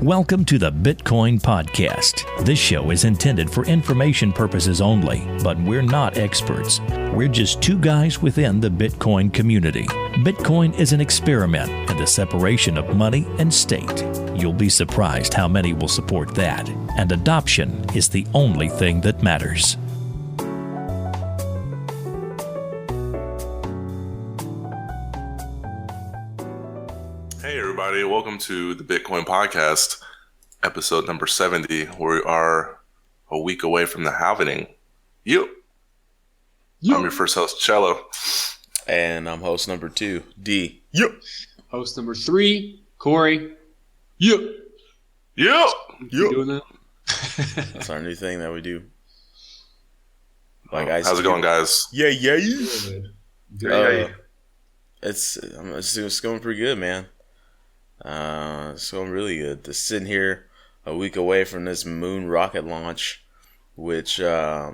Welcome to the Bitcoin Podcast. This show is intended for information purposes only, but we're not experts. We're just two guys within the Bitcoin community. Bitcoin is an experiment in the separation of money and state. You'll be surprised how many will support that. And adoption is the only thing that matters. Hey everybody, welcome to the Bitcoin Podcast, episode number 70. We are a week away from the halvening. Yo. I'm your first host, Cello. And I'm host number 2, D. Yo. Host number 3, Corey. Yo. Yo. You doing that? That's our new thing that we do. How's it going, guys? Yeah. Good. It's going pretty good, man. It's going really good. Just sitting here a week away from this moon rocket launch, which I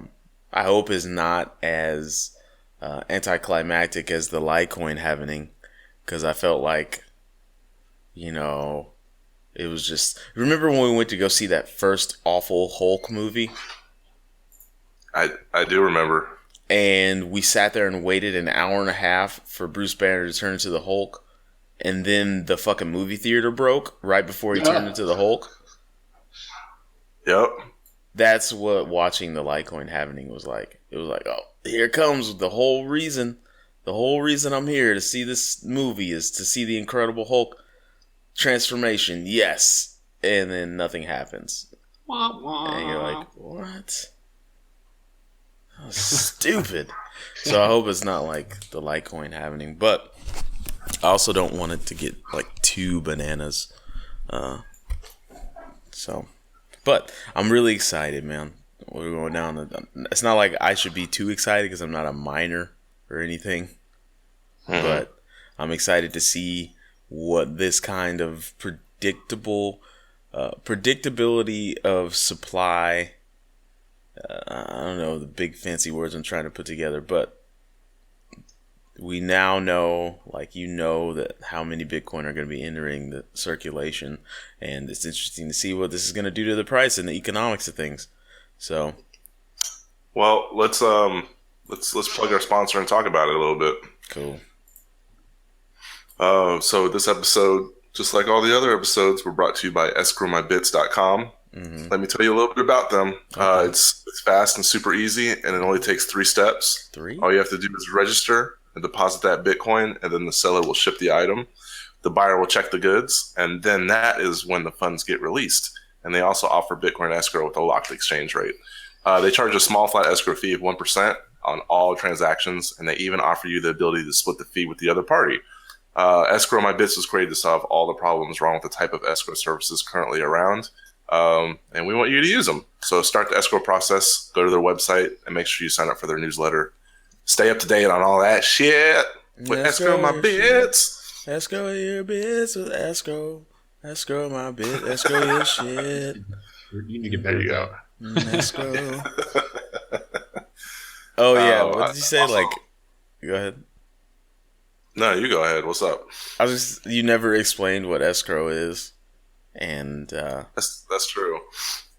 hope is not as anticlimactic as the Litecoin happening, because I felt like, it was just... Remember when we went to go see that first awful Hulk movie? I do remember. And we sat there and waited an hour and a half for Bruce Banner to turn into the Hulk. And then the fucking movie theater broke right before he turned into the Hulk. Yep. That's what watching the Litecoin happening was like. It was like, oh, here comes the whole reason. The whole reason I'm here to see this movie is to see the Incredible Hulk transformation. Yes. And then nothing happens. And you're like, what? That was stupid. So I hope it's not like the Litecoin happening. But I also don't want it to get like too bananas. But I'm really excited, man. We're going down. It's not like I should be too excited because I'm not a miner or anything. Mm-hmm. But I'm excited to see what this kind of predictability of supply. I don't know the big fancy words I'm trying to put together, but we now know, that how many Bitcoin are going to be entering the circulation, and it's interesting to see what this is going to do to the price and the economics of things. So, well, let's plug our sponsor and talk about it a little bit. Cool. So this episode, just like all the other episodes, were brought to you by escrowmybits.com. Mm-hmm. Let me tell you a little bit about them. Okay. It's fast and super easy, and it only takes 3 steps. 3? All you have to do is register and deposit that Bitcoin, and then the seller will ship the item. The buyer will check the goods, and then that is when the funds get released. And they also offer Bitcoin escrow with a locked exchange rate. They charge a small flat escrow fee of 1% on all transactions, and they even offer you the ability to split the fee with the other party. Escrow My Bits was created to solve all the problems wrong with the type of escrow services currently around. And we want you to use them. So start the escrow process, go to their website, and make sure you sign up for their newsletter. Stay up to date on all that shit with Escrow My Bits. Escrow your bits with escrow. Escrow my bit. Escrow your shit. You need to get better. There you go. Escrow. Oh, yeah. What did you say? Also, go ahead. No, you go ahead. What's up? You never explained what escrow is. And that's true.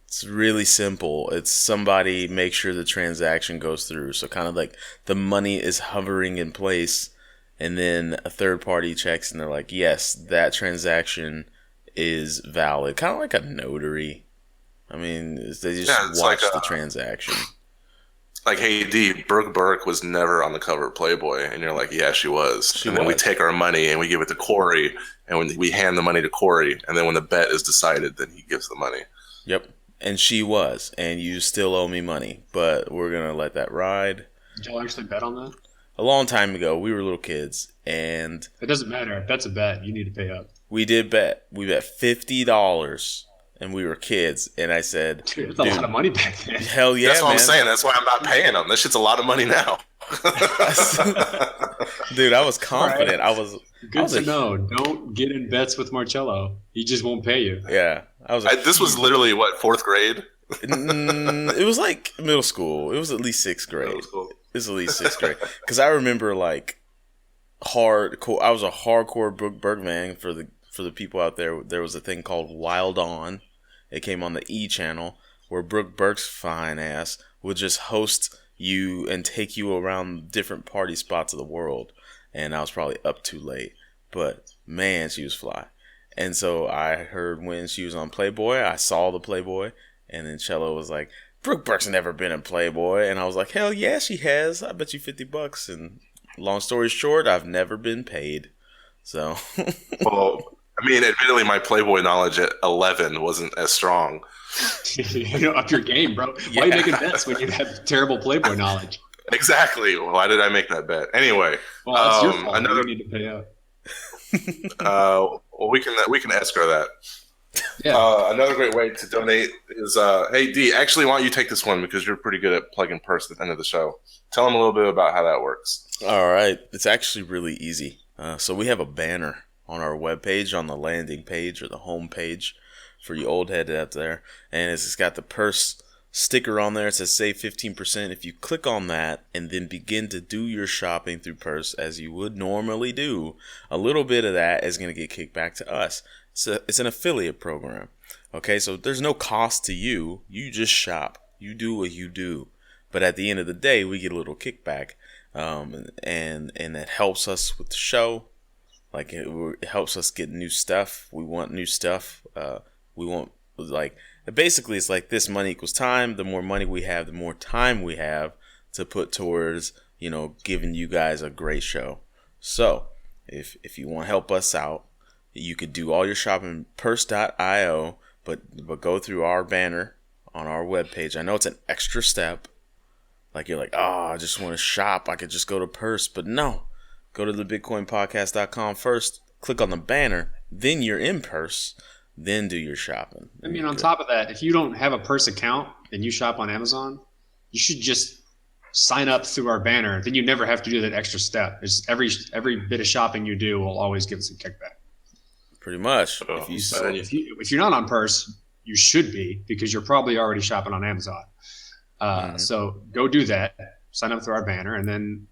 It's really simple. It's somebody make sure the transaction goes through. So kind of like the money is hovering in place, and then a third party checks and they're like, yes, that transaction is valid. Kind of like a notary. I mean, they just watch the transaction. Like, hey, D, Brooke Burke was never on the cover of Playboy. And you're like, yeah, she was. Then we take our money and we give it to Corey, and when we hand the money to Corey, and then when the bet is decided, then he gives the money. Yep. And she was, and you still owe me money, but we're going to let that ride. Did y'all actually bet on that? A long time ago. We were little kids, and... It doesn't matter. If that's a bet, you need to pay up. We did bet. We bet $50, and we were kids, and I said... Dude, that's a lot of money back then. Hell yeah, That's what man. I'm saying. That's why I'm not paying them. That shit's a lot of money now. Dude, I was confident. Right. I was Good to know. Don't get in bets with Marcello. He just won't pay you. Yeah. This was literally, what, 4th grade? It was like middle school. It was at least 6th grade. It was at least 6th grade. Because I remember, like, hardcore. I was a hardcore Brooke Burke fan for for the people out there, there was a thing called Wild On. It came on the E channel where Brooke Burke's fine ass would just host you and take you around different party spots of the world. And I was probably up too late, but man, she was fly. And so I heard when she was on Playboy, I saw the Playboy, and then Cello was like, Brooke Burke's never been in Playboy. And I was like, hell yeah, she has. I bet you $50. And long story short, I've never been paid. So. Well, I mean, admittedly, my Playboy knowledge at 11 wasn't as strong. Up your game, bro. Why are you making bets when you have terrible Playboy knowledge? Exactly. Why did I make that bet? Anyway. Well, that's your fault. You need to pay up. Well, we can escrow that. Yeah. Another great way to donate is, hey, D, actually, why don't you take this one because you're pretty good at plugging purse at the end of the show. Tell them a little bit about how that works. All right. It's actually really easy. So we have a banner on our webpage, on the landing page or the home page for you old head out there. And it's got the purse sticker on there. It says save 15%. If you click on that and then begin to do your shopping through purse as you would normally do, a little bit of that is going to get kicked back to us. It's an affiliate program. Okay, so there's no cost to you. You just shop. You do what you do. But at the end of the day, we get a little kickback. And that helps us with the show. Like it helps us get new stuff. We want new stuff. We want, like, basically it's like this: money equals time. The more money we have, the more time we have to put towards, giving you guys a great show. So if you want to help us out, you could do all your shopping purse.io, but go through our banner on our webpage. I know it's an extra step. Like you're like, I just want to shop. I could just go to purse, but no. Go to thebitcoinpodcast.com first, click on the banner, then you're in purse, then do your shopping. I mean, on top of that, if you don't have a purse account and you shop on Amazon, you should just sign up through our banner. Then you never have to do that extra step. It's every bit of shopping you do will always give us a kickback. Pretty much. If you're not on purse, you should be, because you're probably already shopping on Amazon. So go do that. Sign up through our banner, and then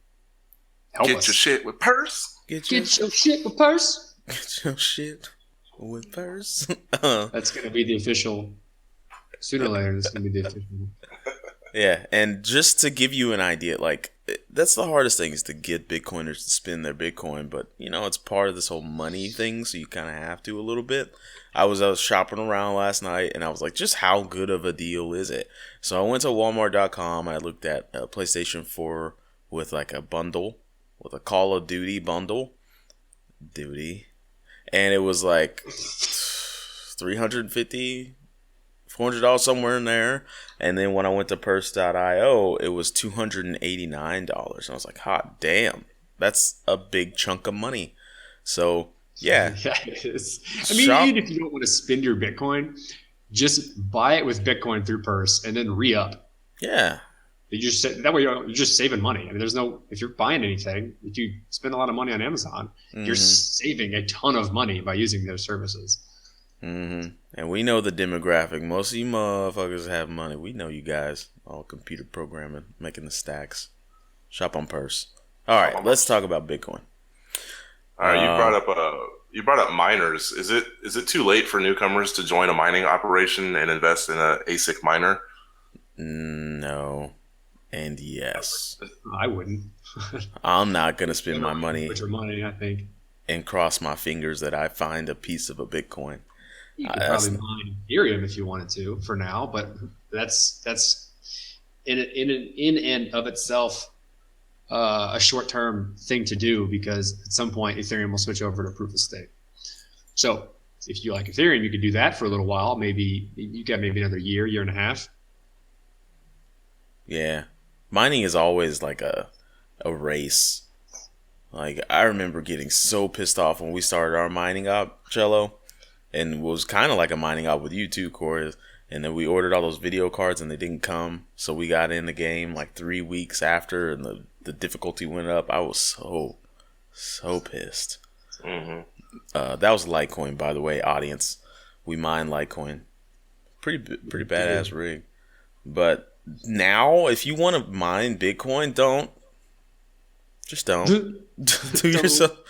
help us. Get your shit with purse. Get your shit with purse. Get your shit with purse. That's going to be the official. Sooner or later, that's going to be the official. Yeah, and just to give you an idea, like, that's the hardest thing, is to get Bitcoiners to spend their Bitcoin, but, it's part of this whole money thing, so you kind of have to a little bit. I was shopping around last night, and I was like, just how good of a deal is it? So I went to Walmart.com, I looked at a PlayStation 4 with, like, a bundle, with a Call of Duty bundle, and it was, like, $350, $400 somewhere in there. And then when I went to purse.io, it was $289. And I was like, hot damn, that's a big chunk of money. So yeah. Yeah, it is. I mean, even if you don't want to spend your Bitcoin, just buy it with Bitcoin through purse and then re-up. Yeah. That way you're just saving money. I mean, if you're buying anything, if you spend a lot of money on Amazon, you're saving a ton of money by using their services. Mm-hmm. And we know the demographic. Most of you motherfuckers have money. We know you guys, all computer programming, making the stacks. Shop on purse. All right, let's talk about Bitcoin. All right, you brought up miners. Is it too late for newcomers to join a mining operation and invest in an ASIC miner? No, and yes. I wouldn't. I'm not gonna spend my money. Put your money, I think, and cross my fingers that I find a piece of a Bitcoin. You could probably mine Ethereum if you wanted to for now, but that's in and of itself a short-term thing to do, because at some point Ethereum will switch over to proof of stake. So if you like Ethereum, you could do that for a little while. Maybe you got another year and a half. Yeah, mining is always like a race. Like, I remember getting so pissed off when we started our mining op, Cello. And it was kind of like a mining op with you too, Corey. And then we ordered all those video cards and they didn't come. So we got in the game like 3 weeks after, and the difficulty went up. I was so pissed. Mm-hmm. That was Litecoin, by the way, audience. We mine Litecoin. Pretty badass rig. But now, if you want to mine Bitcoin, don't. Just don't. do yourself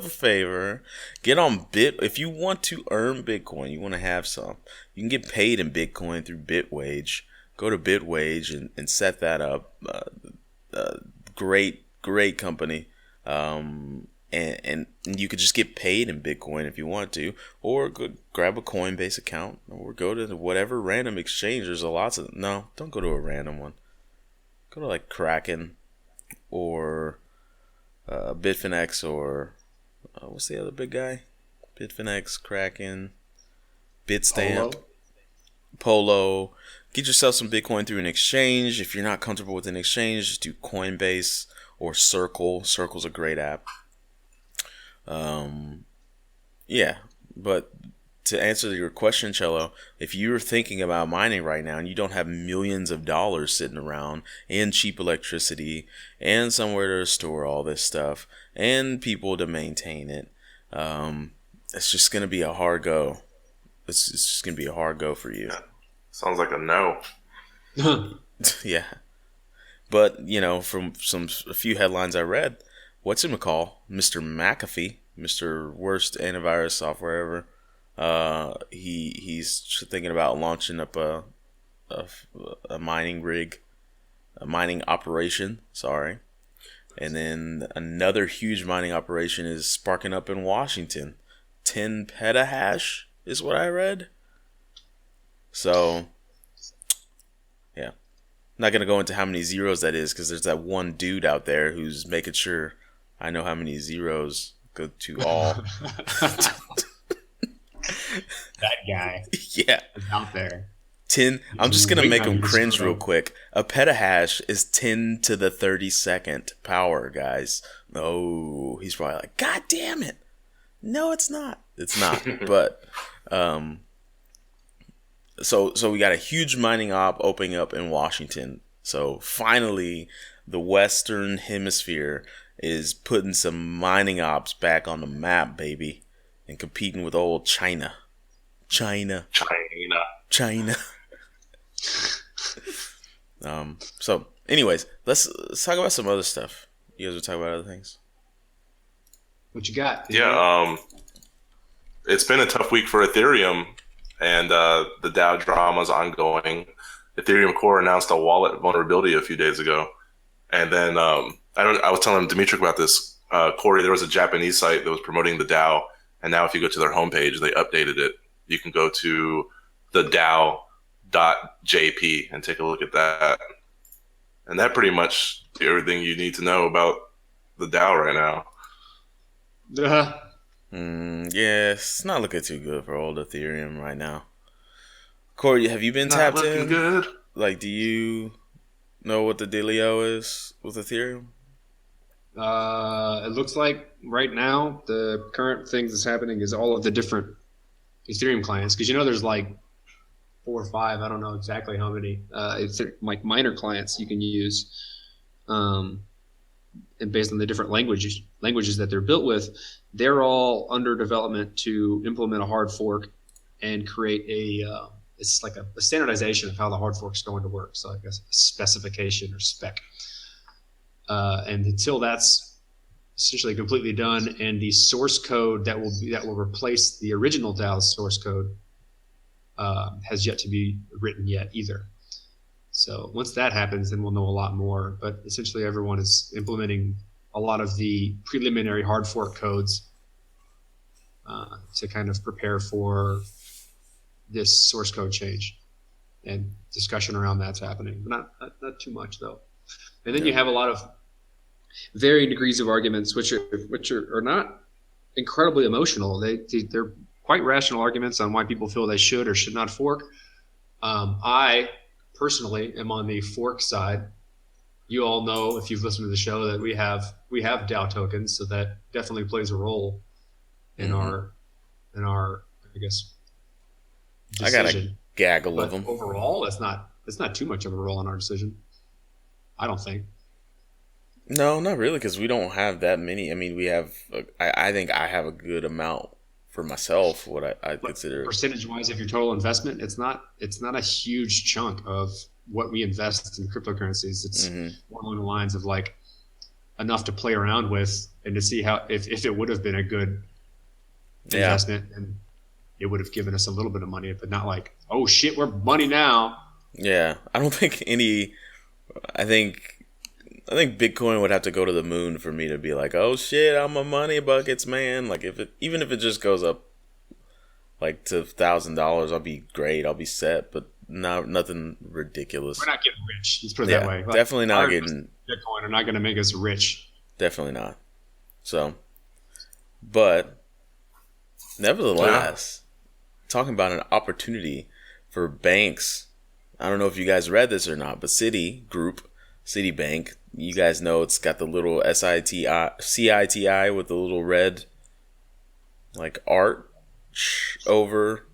a favor. Get on if you want to earn Bitcoin, you want to have some. You can get paid in Bitcoin through Bitwage. Go to Bitwage and set that up. Great company. And you could just get paid in Bitcoin if you want to, or go grab a Coinbase account, or go to whatever random exchange. There's don't go to a random one. Go to like Kraken or Bitfinex or what's the other big guy? Bitfinex, Kraken, Bitstamp, Polo. Get yourself some Bitcoin through an exchange. If you're not comfortable with an exchange, just do Coinbase or Circle. Circle's a great app. Yeah, but to answer your question, Cello, if you're thinking about mining right now and you don't have millions of dollars sitting around and cheap electricity and somewhere to store all this stuff and people to maintain it, it's just going to be a hard go. It's just going to be a hard go for you. Sounds like a no. Yeah. But, from a few headlines I read, whatchamacall, Mr. McAfee, Mr. Worst Antivirus Software ever, he's thinking about launching up a mining rig, a mining operation, and then another huge mining operation is sparking up in Washington. 10 petahash is what I read. So, yeah. Not going to go into how many zeros that is, because there's that one dude out there who's making sure I know how many zeros go to all. That guy. Yeah. Is out there. 10. I'm just going to make him cringe real quick. A petahash is 10 to the 32nd power, guys. Oh, he's probably like, God damn it. No, it's not. It's not. But, so we got a huge mining op opening up in Washington. So finally, the Western Hemisphere is putting some mining ops back on the map, baby, and competing with old China. So anyways, let's talk about some other stuff. You guys will talk about other things. What you got? Yeah, it's been a tough week for Ethereum, and the DAO drama is ongoing. Ethereum Core announced a wallet vulnerability a few days ago, and then I was telling Dimitri about this. Corey, there was a Japanese site that was promoting the DAO, and now if you go to their homepage, they updated it. You can go to TheDAO.jp and take a look at that, and that pretty much everything you need to know about the DAO right now. Yeah, it's not looking too good for old Ethereum right now. Corey, have you been tapped in? Not looking good. Like, do you know what the dealio is with Ethereum? It looks like right now the current thing that's happening is all of the different Ethereum clients, because there's like 4 or 5, I don't know exactly how many. It's like miner clients you can use, and based on the different languages that they're built with, they're all under development to implement a hard fork and create it's like a standardization of how the hard fork is going to work. So I guess a specification or spec. And until that's essentially completely done, and the source code that will replace the original DAO source code has yet to be written yet either. So once that happens, then we'll know a lot more. But essentially, everyone is implementing a lot of the preliminary hard fork codes to kind of prepare for this source code change, and discussion around that's happening. But not too much though. And then you have a lot of varying degrees of arguments, which are not incredibly emotional. They're quite rational arguments on why people feel they should or should not fork. I personally am on the fork side. You all know, if you've listened to the show, that we have DAO tokens, so that definitely plays a role in our I guess decision. I got a gaggle of them. Overall, it's not too much of a role in our decision, I don't think. No, not really, because we don't have that many. I mean, we have. I think I have a good amount for myself. What I consider percentage-wise of your total investment, it's not a huge chunk of what we invest in cryptocurrencies. It's more along the lines of like enough to play around with and to see how if it would have been a good investment, and it would have given us a little bit of money, but not like, oh shit, we're money now. Yeah, I don't think I think Bitcoin would have to go to the moon for me to be like, oh shit, I'm a money buckets man. Like even if it just goes up like to $1,000, I'll be great. I'll be set, but nothing ridiculous. We're not getting rich. Let's put it that way. Like, definitely not getting Bitcoin are not going to make us rich. Definitely not. So, but nevertheless, talking about an opportunity for banks. I don't know if you guys read this or not, but Citibank, you guys know it's got the little CITI with the little red like art over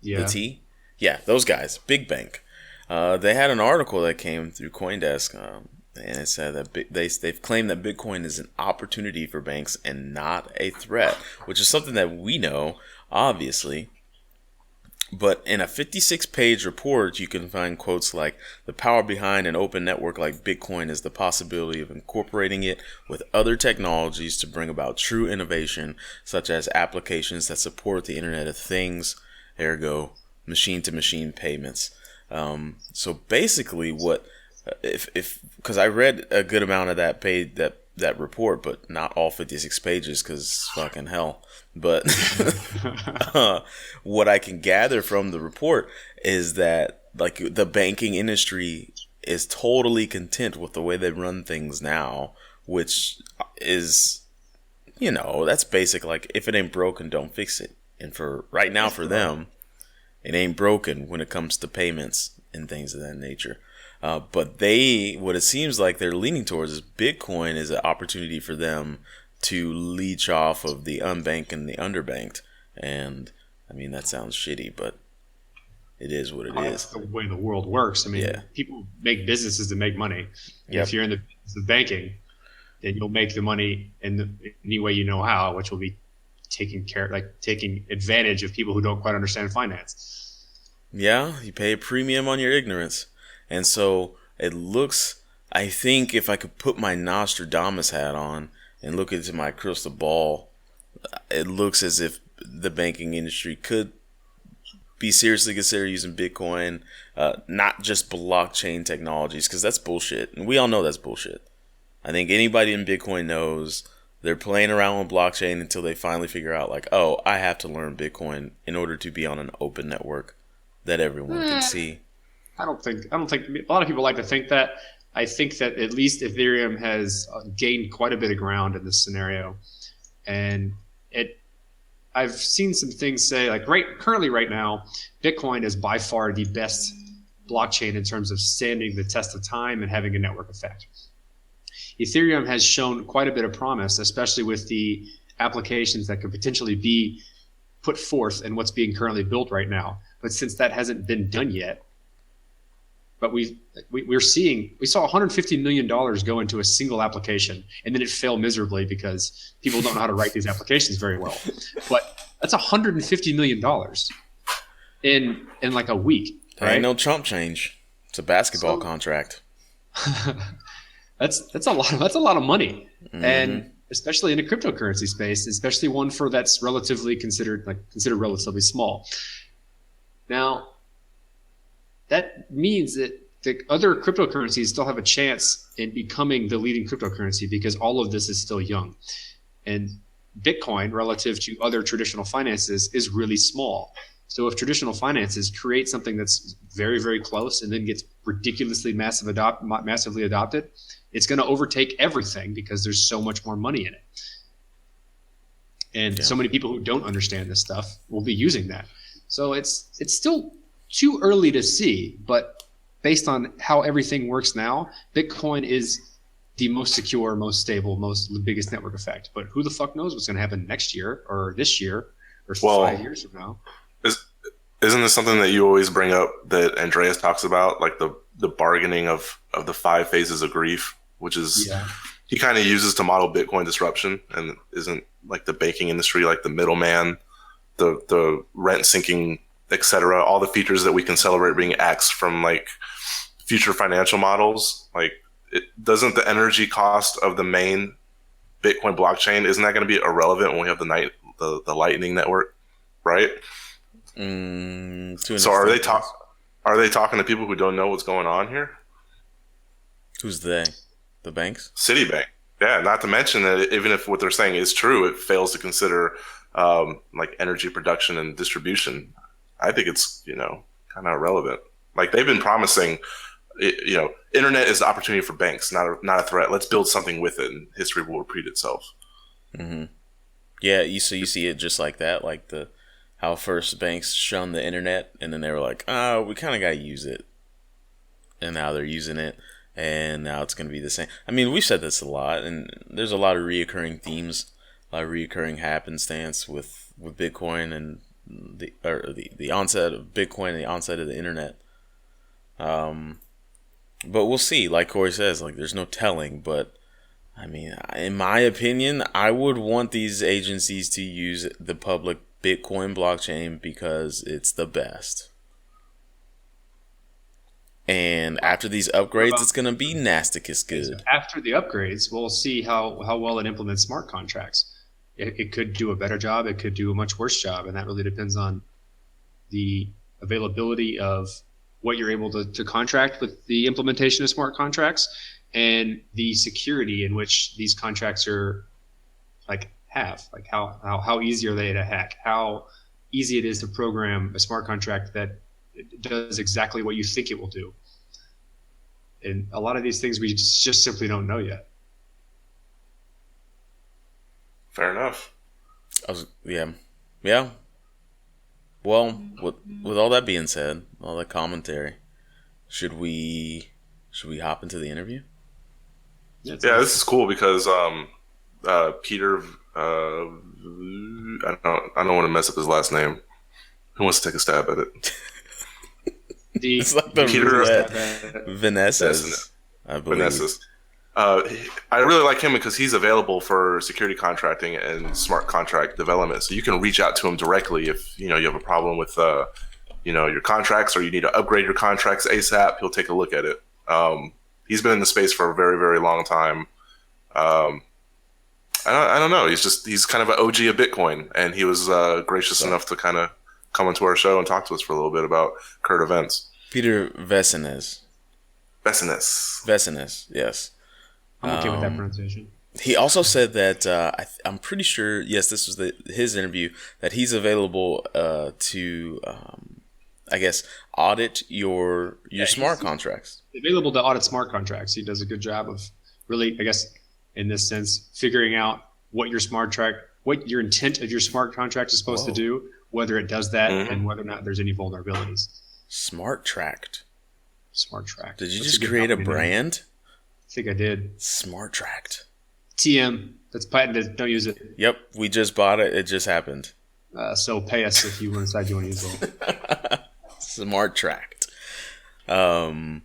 the T. Yeah, those guys, big bank. They had an article that came through CoinDesk, and it said that they've claimed that Bitcoin is an opportunity for banks and not a threat, which is something that we know, obviously. But in a 56-page report, you can find quotes like, the power behind an open network like Bitcoin is the possibility of incorporating it with other technologies to bring about true innovation, such as applications that support the Internet of Things, ergo, machine-to-machine payments. So basically what, because I read a good amount of that report, but not all 56 pages, because fucking hell. But what I can gather from the report is that like the banking industry is totally content with the way they run things now, which is, that's basic. Like, if it ain't broken, don't fix it. And for right now, for them, it ain't broken when it comes to payments and things of that nature. But what it seems like they're leaning towards is Bitcoin is an opportunity for them to leech off of the unbanked and the underbanked. And I mean, that sounds shitty, but it is what it is. That's the way the world works. I mean, people make businesses to make money. Yep. If you're in the business of banking, then you'll make the money in any way you know how, which will be taking advantage of people who don't quite understand finance. Yeah, you pay a premium on your ignorance. And so it looks, I think if I could put my Nostradamus hat on and look into my crystal ball, it looks as if the banking industry could be seriously consider using Bitcoin, not just blockchain technologies, because that's bullshit. And we all know that's bullshit. I think anybody in Bitcoin knows they're playing around with blockchain until they finally figure out, like, oh, I have to learn Bitcoin in order to be on an open network that everyone can see. I don't think a lot of people like to think that. I think that at least Ethereum has gained quite a bit of ground in this scenario, and I've seen some things say like currently right now, Bitcoin is by far the best blockchain in terms of standing the test of time and having a network effect. Ethereum has shown quite a bit of promise, especially with the applications that could potentially be put forth in what's being currently built right now. But since that hasn't been done yet, but we saw $150 million go into a single application, and then it failed miserably because people don't know how to write these applications very well. But that's $150 million in like a week. Right? Ain't no chump change. It's a basketball contract. That's a lot of money, and especially in a cryptocurrency space, especially one that's considered relatively small. Now, that means that the other cryptocurrencies still have a chance in becoming the leading cryptocurrency because all of this is still young. And Bitcoin, relative to other traditional finances, is really small. So if traditional finances create something that's very, very close and then gets ridiculously massively adopted, it's going to overtake everything because there's so much more money in it. And so many people who don't understand this stuff will be using that. So it's still too early to see, but based on how everything works now, Bitcoin is the most secure, most stable, the biggest network effect. But who the fuck knows what's going to happen next year or this year or 5 years from now? Isn't this something that you always bring up that Andreas talks about, like the bargaining of the 5 phases of grief, which is he kind of uses to model Bitcoin disruption, and isn't like the banking industry, like the middleman, the rent sinking, etc. All the features that we can celebrate being axed from like future financial models. Like doesn't the energy cost of the main Bitcoin blockchain, isn't that going to be irrelevant when we have the Lightning Network, right? So are they talking to people who don't know what's going on here? Who's they? The banks? Citibank. Yeah, not to mention that even if what they're saying is true, it fails to consider like energy production and distribution. I think it's, kind of irrelevant. Like they've been promising, internet is the opportunity for banks, not a threat. Let's build something with it, and history will repeat itself. Mm-hmm. Yeah, you see it just like that, like how first banks shunned the internet, and then they were like, "Oh, we kind of got to use it," and now they're using it, and now it's going to be the same. I mean, we've said this a lot, and there's a lot of reoccurring themes, a lot of reoccurring happenstance with Bitcoin and the onset of Bitcoin and the onset of the internet. But we'll see. Like Corey says, like there's no telling. But I mean, in my opinion, I would want these agencies to use the public Bitcoin blockchain because it's the best. And after these upgrades, it's going to be nasticus good. After the upgrades, we'll see how well it implements smart contracts. It could do a better job. It could do a much worse job. And that really depends on the availability of what you're able to contract with the implementation of smart contracts and the security in which these contracts are how easy are they to hack, how easy it is to program a smart contract that does exactly what you think it will do. And a lot of these things we just simply don't know yet. Fair enough. Yeah. Well, with all that being said, all that commentary, should we hop into the interview? Yeah, this is cool because Peter, I don't want to mess up his last name. Who wants to take a stab at it? It's like the Peter Vessenes, I believe. Vessenes. I really like him because he's available for security contracting and smart contract development. So you can reach out to him directly if you have a problem with your contracts or you need to upgrade your contracts ASAP. He'll take a look at it. He's been in the space for a very, very long time. I don't know. He's kind of an OG of Bitcoin, and he was gracious enough to kind of come into our show and talk to us for a little bit about current events. Peter Vessenes. Vessenes, yes. I'm okay with that pronunciation. He also said that I'm pretty sure, yes, this was his interview, that he's available to, I guess, audit your smart contracts. Available to audit smart contracts. He does a good job of really, I guess, in this sense, figuring out what your intent of your smart contract is supposed to do, whether it does that, and whether or not there's any vulnerabilities. Smart Tract. Did you just create a brand? I think I did. Smart Tract. TM. That's patented. Don't use it. Yep, we just bought it. It just happened. So pay us if you decide you want to use it. Smart Tract. Yeah,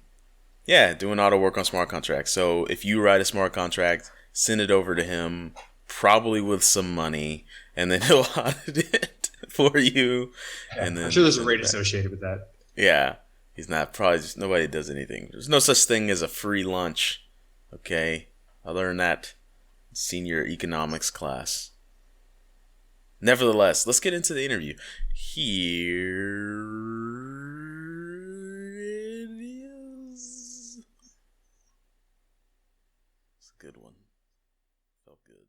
doing auto work on smart contracts. So if you write a smart contract, send it over to him, probably with some money, and then he'll audit it for you. Yeah, and then I'm sure there's a rate associated with that. Yeah. He's not probably just, nobody does anything. There's no such thing as a free lunch. Okay. I learned that in senior economics class. Nevertheless, let's get into the interview. Here it is. It's a good one. Felt good.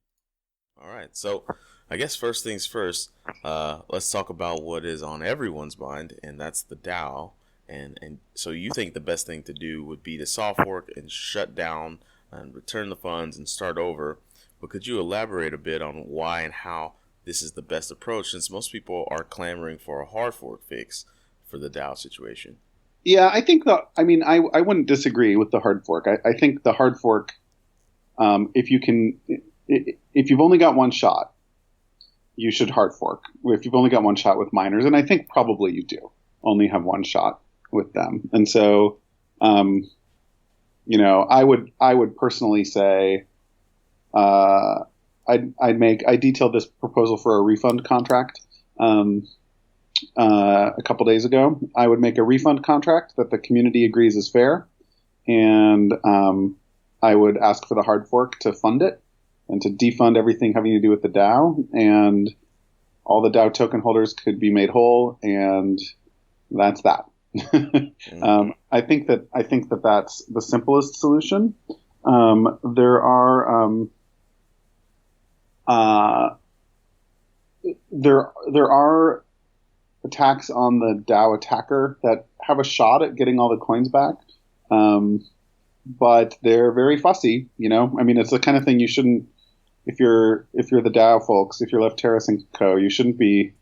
All right. So I guess first things first, let's talk about what is on everyone's mind, and that's the DAO. And so you think the best thing to do would be to soft fork and shut down and return the funds and start over. But could you elaborate a bit on why and how this is the best approach, since most people are clamoring for a hard fork fix for the DAO situation? Yeah, I think I wouldn't disagree with the hard fork. I think the hard fork, if you've only got one shot, you should hard fork. If you've only got one shot with miners, and I think probably you do only have one shot with them. And so, I would personally say, I detailed this proposal for a refund contract, a couple days ago. I would make a refund contract that the community agrees is fair. And, I would ask for the hard fork to fund it and to defund everything having to do with the DAO, and all the DAO token holders could be made whole, and that's that. I think that that's the simplest solution. There are attacks on the DAO attacker that have a shot at getting all the coins back, but they're very fussy. I mean, it's the kind of thing you shouldn't. If you're the DAO folks, if you're Left Terrace and Co., you shouldn't be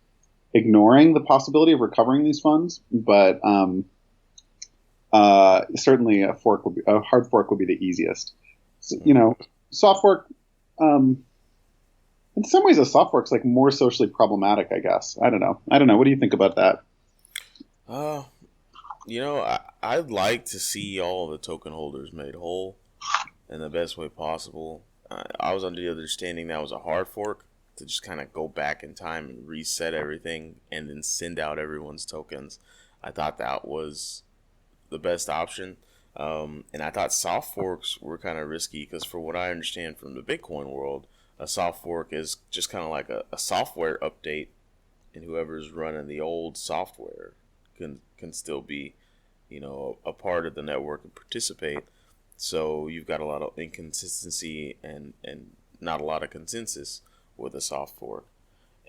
ignoring the possibility of recovering these funds. But certainly a hard fork would be the easiest. So, soft fork. In some ways, a soft fork's like more socially problematic, I guess. I don't know. What do you think about that? I'd like to see all the token holders made whole in the best way possible. I was under the understanding that was a hard fork to just kind of go back in time and reset everything and then send out everyone's tokens. I thought that was the best option. And I thought soft forks were kind of risky because for what I understand from the Bitcoin world, a soft fork is just kind of like a software update, and whoever's running the old software can still be, a part of the network and participate. So you've got a lot of inconsistency and not a lot of consensus with a soft fork.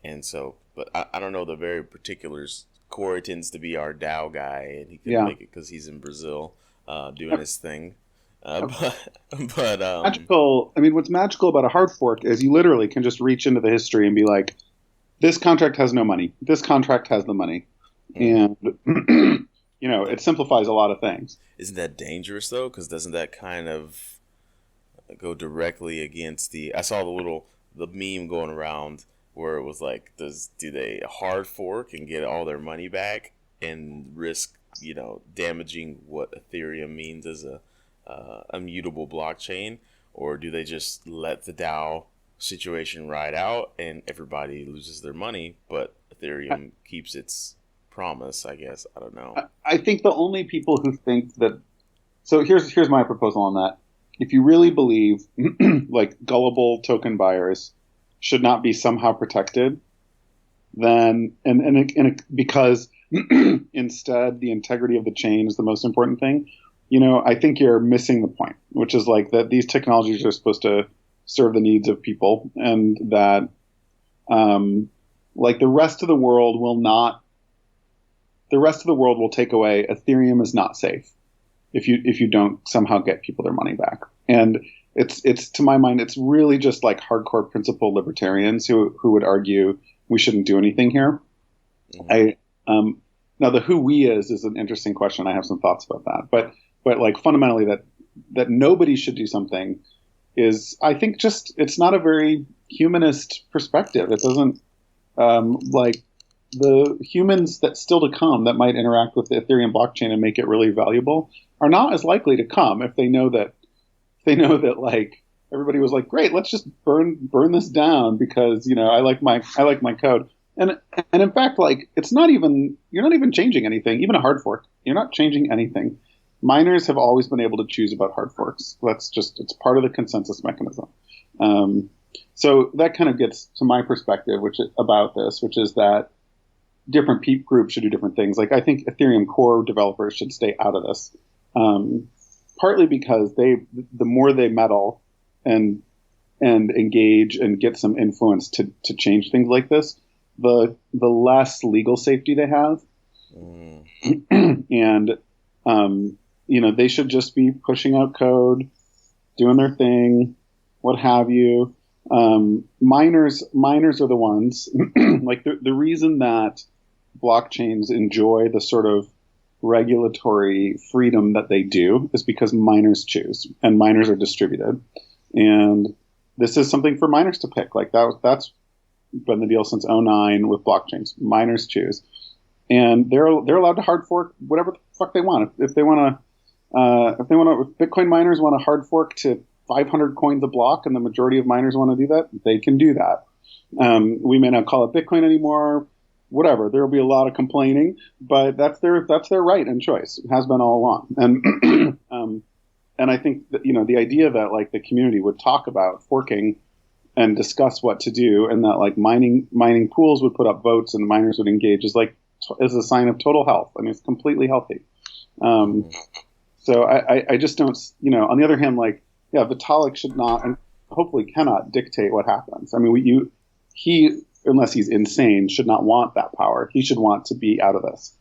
And so, but I don't know the very particulars. Corey tends to be our DAO guy, and he can make it because he's in Brazil doing his thing. Magical. I mean, what's magical about a hard fork is you literally can just reach into the history and be like, this contract has no money. This contract has the money. And, it simplifies a lot of things. Isn't that dangerous, though? Because doesn't that kind of go directly against I saw the meme going around where it was like, do they hard fork and get all their money back and risk, damaging what Ethereum means as a immutable blockchain, or do they just let the DAO situation ride out and everybody loses their money, but Ethereum keeps its promise? I guess I don't know. I think the only people who think that. So here's my proposal on that. If you really believe, like gullible token buyers should not be somehow protected, then because instead the integrity of the chain is the most important thing. I think you're missing the point, which is like that these technologies are supposed to serve the needs of people, and that, like the rest of the world will not. The rest of the world will take away Ethereum is not safe if you don't somehow get people their money back. And it's to my mind, it's really just like hardcore principle libertarians who would argue we shouldn't do anything here. Mm-hmm. Now the who we is an interesting question. I have some thoughts about that, but like fundamentally that nobody should do something is, I think, just, it's not a very humanist perspective. It doesn't, like the humans that still to come that might interact with the Ethereum blockchain and make it really valuable are not as likely to come if they know that like everybody was like, great, let's just burn this down because, I like my code. And in fact, like you're not even changing anything, even a hard fork. You're not changing anything. Miners have always been able to choose about hard forks. It's part of the consensus mechanism. So that kind of gets to my perspective, which is that different groups should do different things. Like I think Ethereum core developers should stay out of this, partly because the more they meddle and engage and get some influence to change things like this, the less legal safety they have. And they should just be pushing out code, doing their thing, what have you. Miners are the ones like the reason that blockchains enjoy the sort of regulatory freedom that they do is because miners choose, and miners are distributed. And this is something for miners to pick. Like that's been the deal since 2009 with blockchains. Miners choose, and they're allowed to hard fork whatever the fuck they want. If Bitcoin miners want to hard fork to 500 coins a block, and the majority of miners want to do that, they can do that. We may not call it Bitcoin anymore. Whatever. There will be a lot of complaining, but that's their right and choice. It has been all along. I think that, the idea that like the community would talk about forking and discuss what to do, and that like mining pools would put up votes and miners would engage is a sign of total health. I mean, it's completely healthy. So I just don't, on the other hand, like, yeah, Vitalik should not and hopefully cannot dictate what happens. I mean, he, unless he's insane, should not want that power. He should want to be out of this.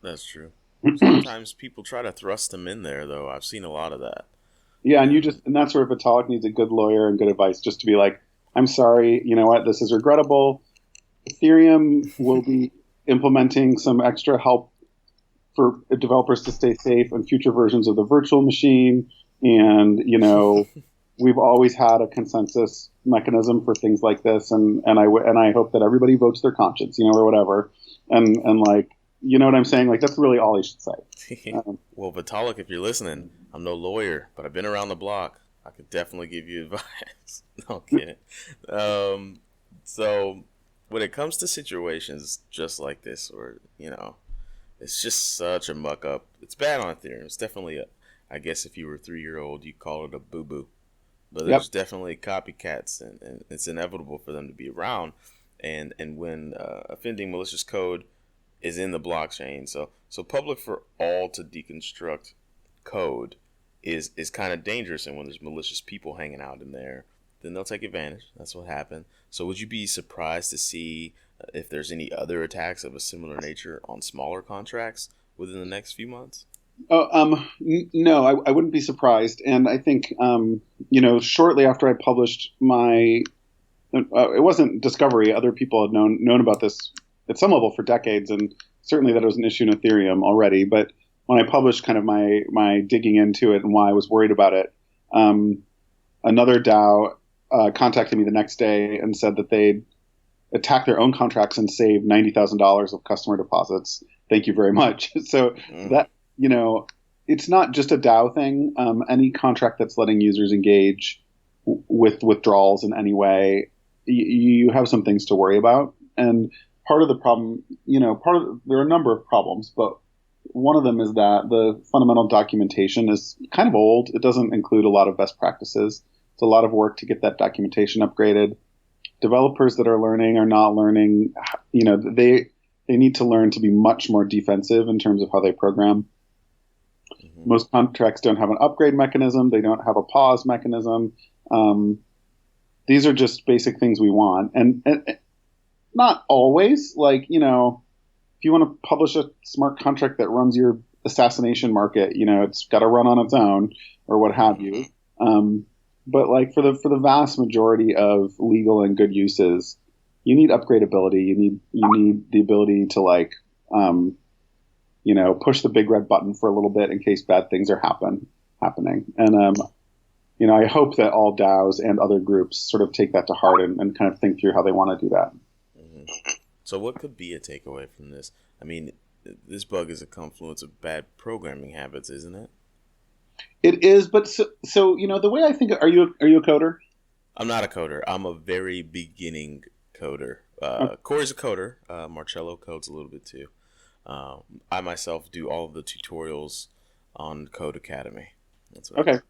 That's true. Sometimes people try to thrust him in there, though. I've seen a lot of that. Yeah, and that's where Vitalik needs a good lawyer and good advice, just to be like, I'm sorry, you know what, this is regrettable. Ethereum will be implementing some extra help for developers to stay safe in future versions of the virtual machine. And, we've always had a consensus mechanism for things like this. And I hope that everybody votes their conscience, or whatever. And like, you know what I'm saying? Like, that's really all he should say. Well, Vitalik, if you're listening, I'm no lawyer, but I've been around the block. I could definitely give you advice. No, I'm kidding. So when it comes to situations just like this, or, it's just such a muck up. It's bad on Ethereum. It's definitely I guess if you were a 3-year-old, you'd call it a boo-boo. But there's definitely copycats, and it's inevitable for them to be around. And when offending malicious code is in the blockchain, so public for all to deconstruct code is kind of dangerous. And when there's malicious people hanging out in there, then they'll take advantage. That's what happened. So would you be surprised to see if there's any other attacks of a similar nature on smaller contracts within the next few months? No, I wouldn't be surprised. And I think, shortly after I published it wasn't discovery. Other people had known about this at some level for decades, and certainly that was an issue in Ethereum already. But when I published kind of my digging into it and why I was worried about it, another DAO contacted me the next day and said that they'd attacked their own contracts and saved $90,000 of customer deposits. Thank you very much. So that, it's not just a DAO thing. Any contract that's letting users engage with withdrawals in any way, you have some things to worry about. And part of the problem, there are a number of problems, but one of them is that the fundamental documentation is kind of old. It doesn't include a lot of best practices. It's a lot of work to get that documentation upgraded. Developers that are learning are not learning, they need to learn to be much more defensive in terms of how they program. Mm-hmm. Most contracts don't have an upgrade mechanism. They don't have a pause mechanism. These are just basic things we want. And not always, like, if you want to publish a smart contract that runs your assassination market, it's got to run on its own or what have you. But like for the vast majority of legal and good uses, you need upgradability. You need the ability to like, push the big red button for a little bit in case bad things are happening. And I hope that all DAOs and other groups sort of take that to heart and kind of think through how they want to do that. Mm-hmm. So what could be a takeaway from this? I mean, this bug is a confluence of bad programming habits, isn't it? It is, but so the way I think, are you a coder? I'm not a coder. I'm a very beginning coder. Corey's a coder. Marcello codes a little bit too. I myself do all of the tutorials on Code Academy. That's what okay.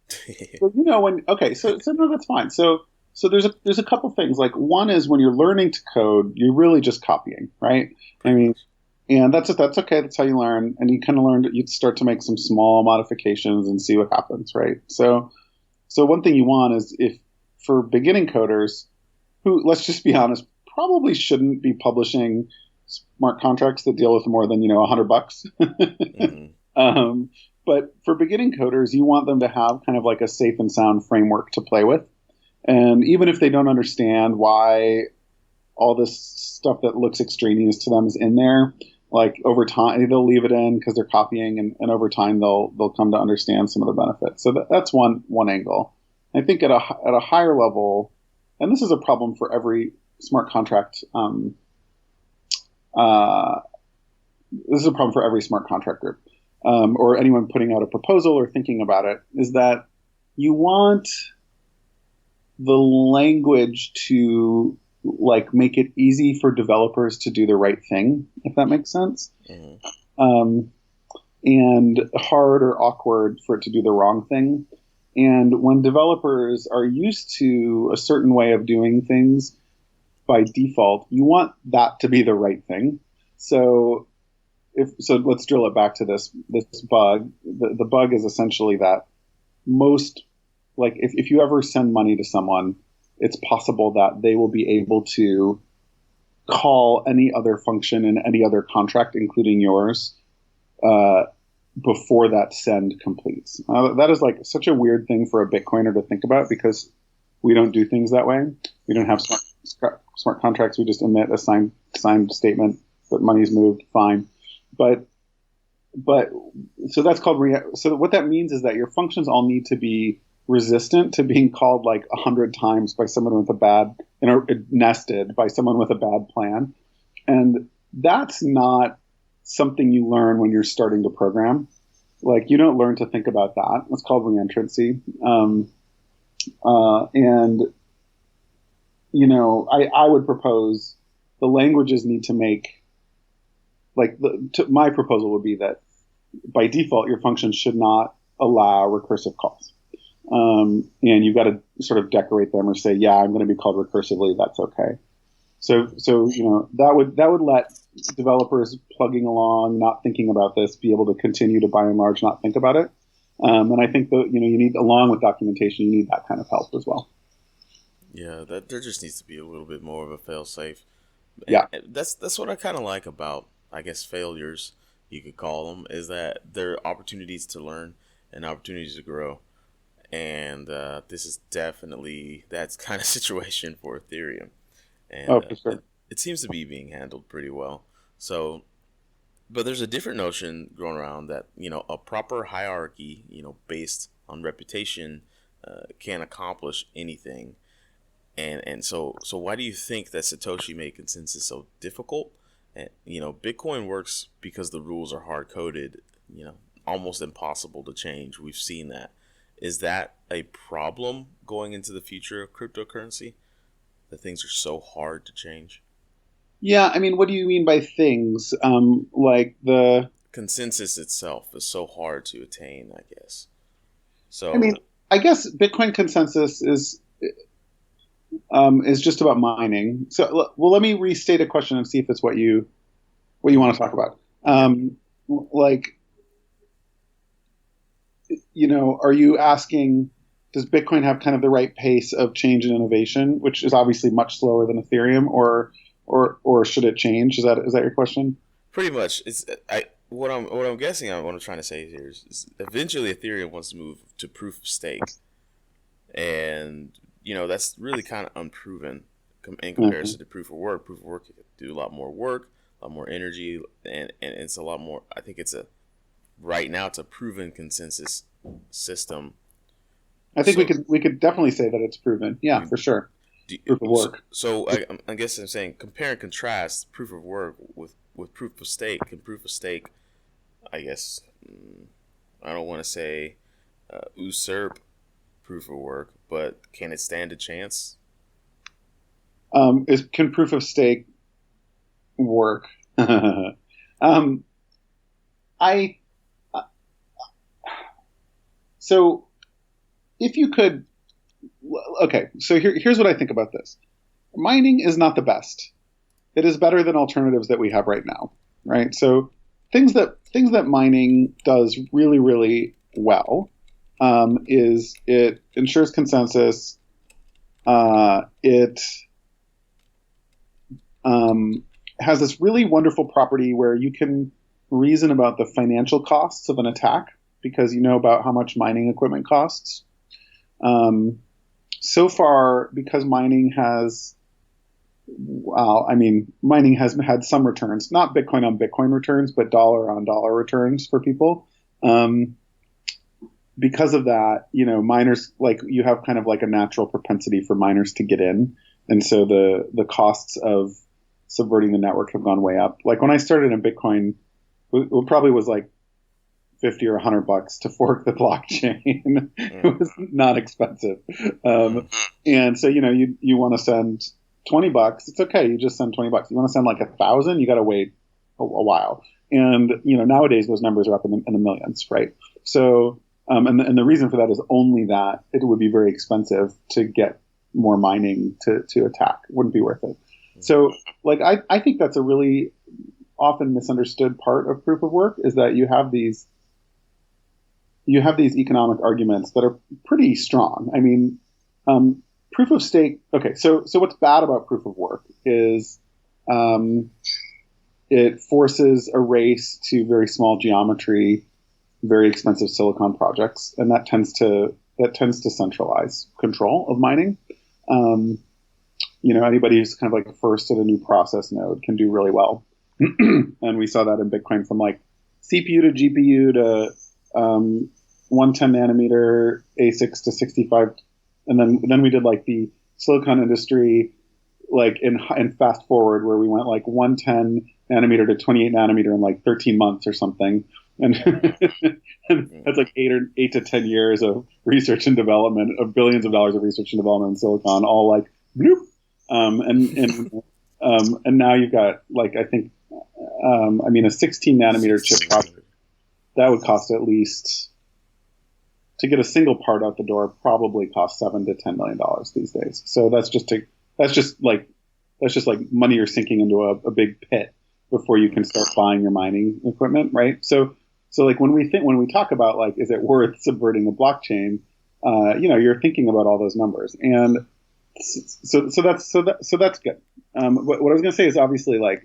So so no, that's fine. So there's a couple things. Like, one is when you're learning to code, you're really just copying, right? And that's okay. That's how you learn. And you kind of learn, you start to make some small modifications and see what happens, right? So one thing you want is, if for beginning coders who, let's just be honest, probably shouldn't be publishing smart contracts that deal with more than, $100. Mm-hmm. But for beginning coders, you want them to have kind of like a safe and sound framework to play with. And even if they don't understand why all this stuff that looks extraneous to them is in there, like over time, they'll leave it in because they're copying, and over time they'll come to understand some of the benefits. So that's one angle. I think at a higher level, and this is a problem for every smart contract. This is a problem for every smart contract group, or anyone putting out a proposal or thinking about it, is that you want the language to like make it easy for developers to do the right thing, if that makes sense. Mm-hmm. and hard or awkward for it to do the wrong thing. And when developers are used to a certain way of doing things by default, you want that to be the right thing. So let's drill it back to this bug. The bug is essentially that most, like if you ever send money to someone, it's possible that they will be able to call any other function in any other contract, including yours, before that send completes. That is like such a weird thing for a Bitcoiner to think about, because we don't do things that way. We don't have smart contracts. We just emit a signed statement that money's moved, fine. But so that's called so what that means is that your functions all need to be resistant to being called like 100 times by someone with a bad, nested by someone with a bad plan. And that's not something you learn when you're starting to program. Like, you don't learn to think about that. It's called reentrancy. And, I would propose the languages need to make, like, my proposal would be that by default, your function should not allow recursive calls. And you've got to sort of decorate them or say, yeah, I'm going to be called recursively. That's okay. So that would let developers plugging along, not thinking about this, be able to continue to, by and large, not think about it. And I think that, you need, along with documentation, you need that kind of help as well. Yeah, there just needs to be a little bit more of a fail-safe. Yeah. That's what I kind of like about, I guess, failures, you could call them, is that there are opportunities to learn and opportunities to grow. And this is definitely that kind of situation for Ethereum. And for sure. It seems to be being handled pretty well. So, but there's a different notion going around that, a proper hierarchy, based on reputation, can accomplish anything. And so why do you think that Satoshi made consensus so difficult? And, Bitcoin works because the rules are hard coded, almost impossible to change. We've seen that. Is that a problem going into the future of cryptocurrency? That things are so hard to change? Yeah, I mean, what do you mean by things? Like the consensus itself is so hard to attain, I guess. So I mean, I guess Bitcoin consensus is just about mining. So, well, let me restate a question and see if it's what you want to talk about. Are you asking, does Bitcoin have kind of the right pace of change and innovation, which is obviously much slower than Ethereum, or should it change? Is that your question? Pretty much. What I'm guessing, what I'm trying to say here is eventually Ethereum wants to move to proof of stake, and that's really kind of unproven in comparison to proof of work. Proof of work can do a lot more work, a lot more energy, and it's a lot more. I think right now it's a proven consensus system. I think we could definitely say that it's proven. Yeah, for sure. Proof of work. So I guess I'm saying compare and contrast proof of work with proof of stake. And proof of stake, I guess, I don't want to say usurp proof of work, but can it stand a chance? Can proof of stake work? So if you could, okay, so here's what I think about this. Mining is not the best. It is better than alternatives that we have right now, right? So things that mining does really, really well is it ensures consensus. It has this really wonderful property where you can reason about the financial costs of an attack because you know about how much mining equipment costs. So far, because mining has had some returns, not Bitcoin on Bitcoin returns, but dollar on dollar returns for people. Because of that, miners, like, you have kind of like a natural propensity for miners to get in. And so the costs of subverting the network have gone way up. Like when I started in Bitcoin, it probably was like $50 or $100 to fork the blockchain. It was not expensive. And so, you want to send $20, it's okay. You just send $20. You want to send like 1,000, you got to wait a while. And nowadays those numbers are up in the millions, right? So and the reason for that is only that it would be very expensive to get more mining to attack. It wouldn't be worth it. So like I think that's a really often misunderstood part of proof of work, is that you have these economic arguments that are pretty strong. I mean, proof of stake. Okay, so what's bad about proof of work is it forces a race to very small geometry, very expensive silicon projects, and that tends to centralize control of mining. Anybody who's kind of like first at a new process node can do really well, and we saw that in Bitcoin from like CPU to GPU to 110 nanometer ASICs to 65, and then we did like the silicon industry, like in fast forward, where we went like 110 nanometer to 28 nanometer in like 13 months or something, and, and that's like 8 to 10 years of research and development, of billions of dollars of research and development in silicon, all like bloop. And now you've got like, I think, a 16 nanometer chip project that would cost, at least to get a single part out the door, probably cost $7 to $10 million these days. So that's just like money you're sinking into a big pit before you can start buying your mining equipment, right? So like when we talk about like, is it worth subverting the blockchain? You're thinking about all those numbers, and so that's good. What I was going to say is, obviously, like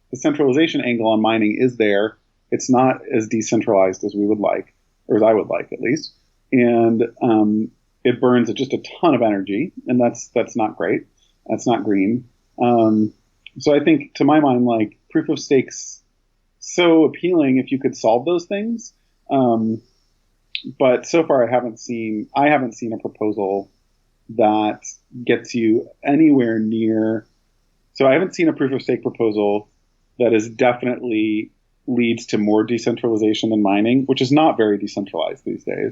the centralization angle on mining is there. It's not as decentralized as we would like, or as I would like, at least, and it burns just a ton of energy, and that's not great. That's not green. So I think, to my mind, like proof of stake's so appealing if you could solve those things. But so far I haven't seen a proposal that gets you anywhere near. So I haven't seen a proof of stake proposal that is definitely leads to more decentralization than mining, which is not very decentralized these days.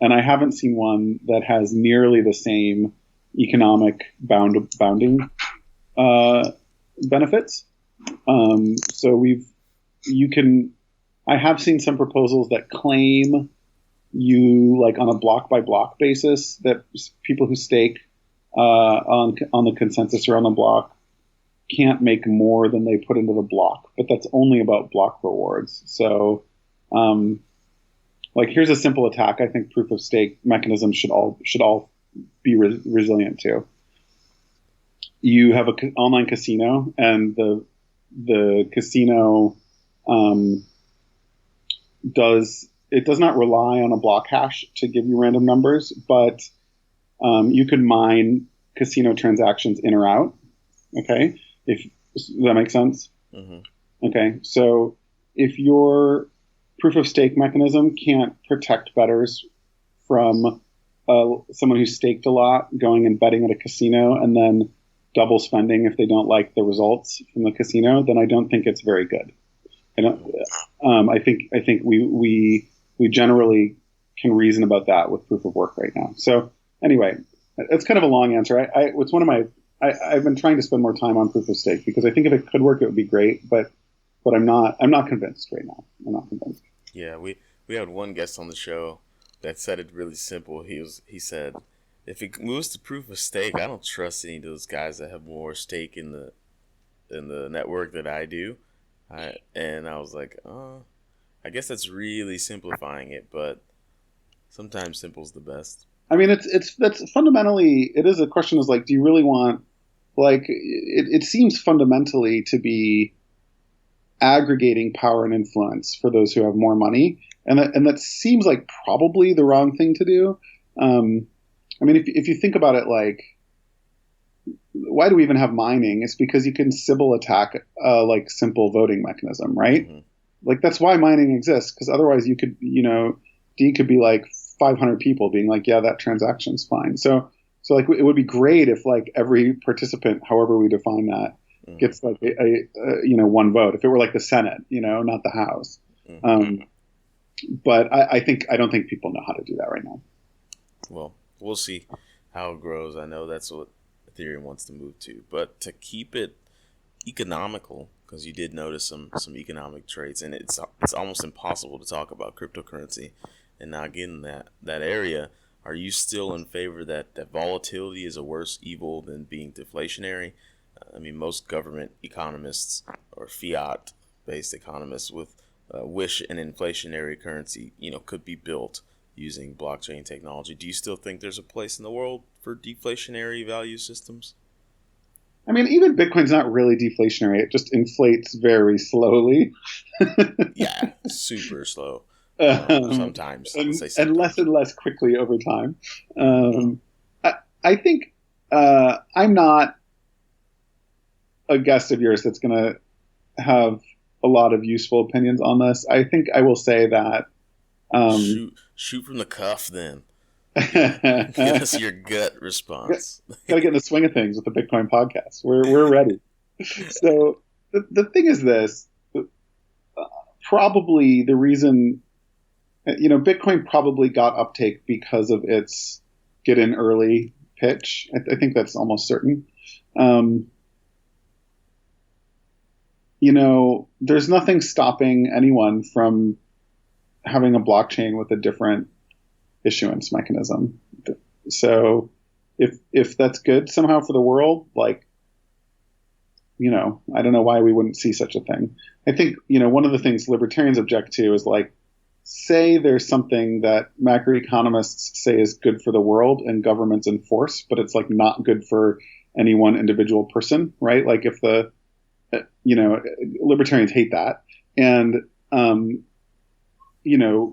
And I haven't seen one that has nearly the same economic bounding benefits. I have seen some proposals that claim you, like on a block by block basis, that people who stake on the consensus or on the block can't make more than they put into the block, but that's only about block rewards. So, like here's a simple attack I think proof of stake mechanisms should all be resilient to. You have an online casino, and the casino does not rely on a block hash to give you random numbers, but you can mine casino transactions in or out. Okay, does that make sense? Mm-hmm. Okay, so if your proof of stake mechanism can't protect bettors from someone who staked a lot going and betting at a casino and then double spending if they don't like the results from the casino, then I don't think it's very good. I think we generally can reason about that with proof of work right now. So anyway, it's kind of a long answer. It's one of my. I've been trying to spend more time on proof of stake because I think if it could work, it would be great. But I'm not convinced right now. I'm not convinced. Yeah, we had one guest on the show that said it really simple. He said, if it moves to proof of stake, I don't trust any of those guys that have more stake in the network than I do. And I was like, I guess that's really simplifying it, but sometimes simple's the best. I mean, that's fundamentally, it is a question is like, do you really want, like, it seems fundamentally to be aggregating power and influence for those who have more money. And that seems like probably the wrong thing to do. I mean, if you think about it, like, why do we even have mining? It's because you can Sybil attack like simple voting mechanism, right? Mm-hmm. Like that's why mining exists, because otherwise you could, D could be like 500 people being like, yeah, that transaction's fine. So like it would be great if like every participant, however we define that, mm-hmm. gets like a one vote. If it were like the Senate, not the House. Mm-hmm. But I don't think people know how to do that right now. Well, we'll see how it grows. I know that's what Ethereum wants to move to, but to keep it economical, because you did notice some economic traits, and it's almost impossible to talk about cryptocurrency and not get in that area. Are you still in favor that volatility is a worse evil than being deflationary? I mean, most government economists or fiat-based economists wish an inflationary currency, could be built using blockchain technology. Do you still think there's a place in the world for deflationary value systems? I mean, even Bitcoin's not really deflationary. It just inflates very slowly. Yeah, super slow. Sometimes. And less quickly over time. I think I'm not a guest of yours that's going to have a lot of useful opinions on this. I think I will say that... Shoot from the cuff, then. Give us your gut response. Gotta get in the swing of things with the Bitcoin podcast. We're ready. So the thing is this, probably the reason, Bitcoin probably got uptake because of its get in early pitch. I think that's almost certain. There's nothing stopping anyone from having a blockchain with a different issuance mechanism. So if that's good somehow for the world, I don't know why we wouldn't see such a thing. I think, one of the things libertarians object to is say there's something that macroeconomists say is good for the world and governments enforce, but it's not good for any one individual person, right? If libertarians hate that. And,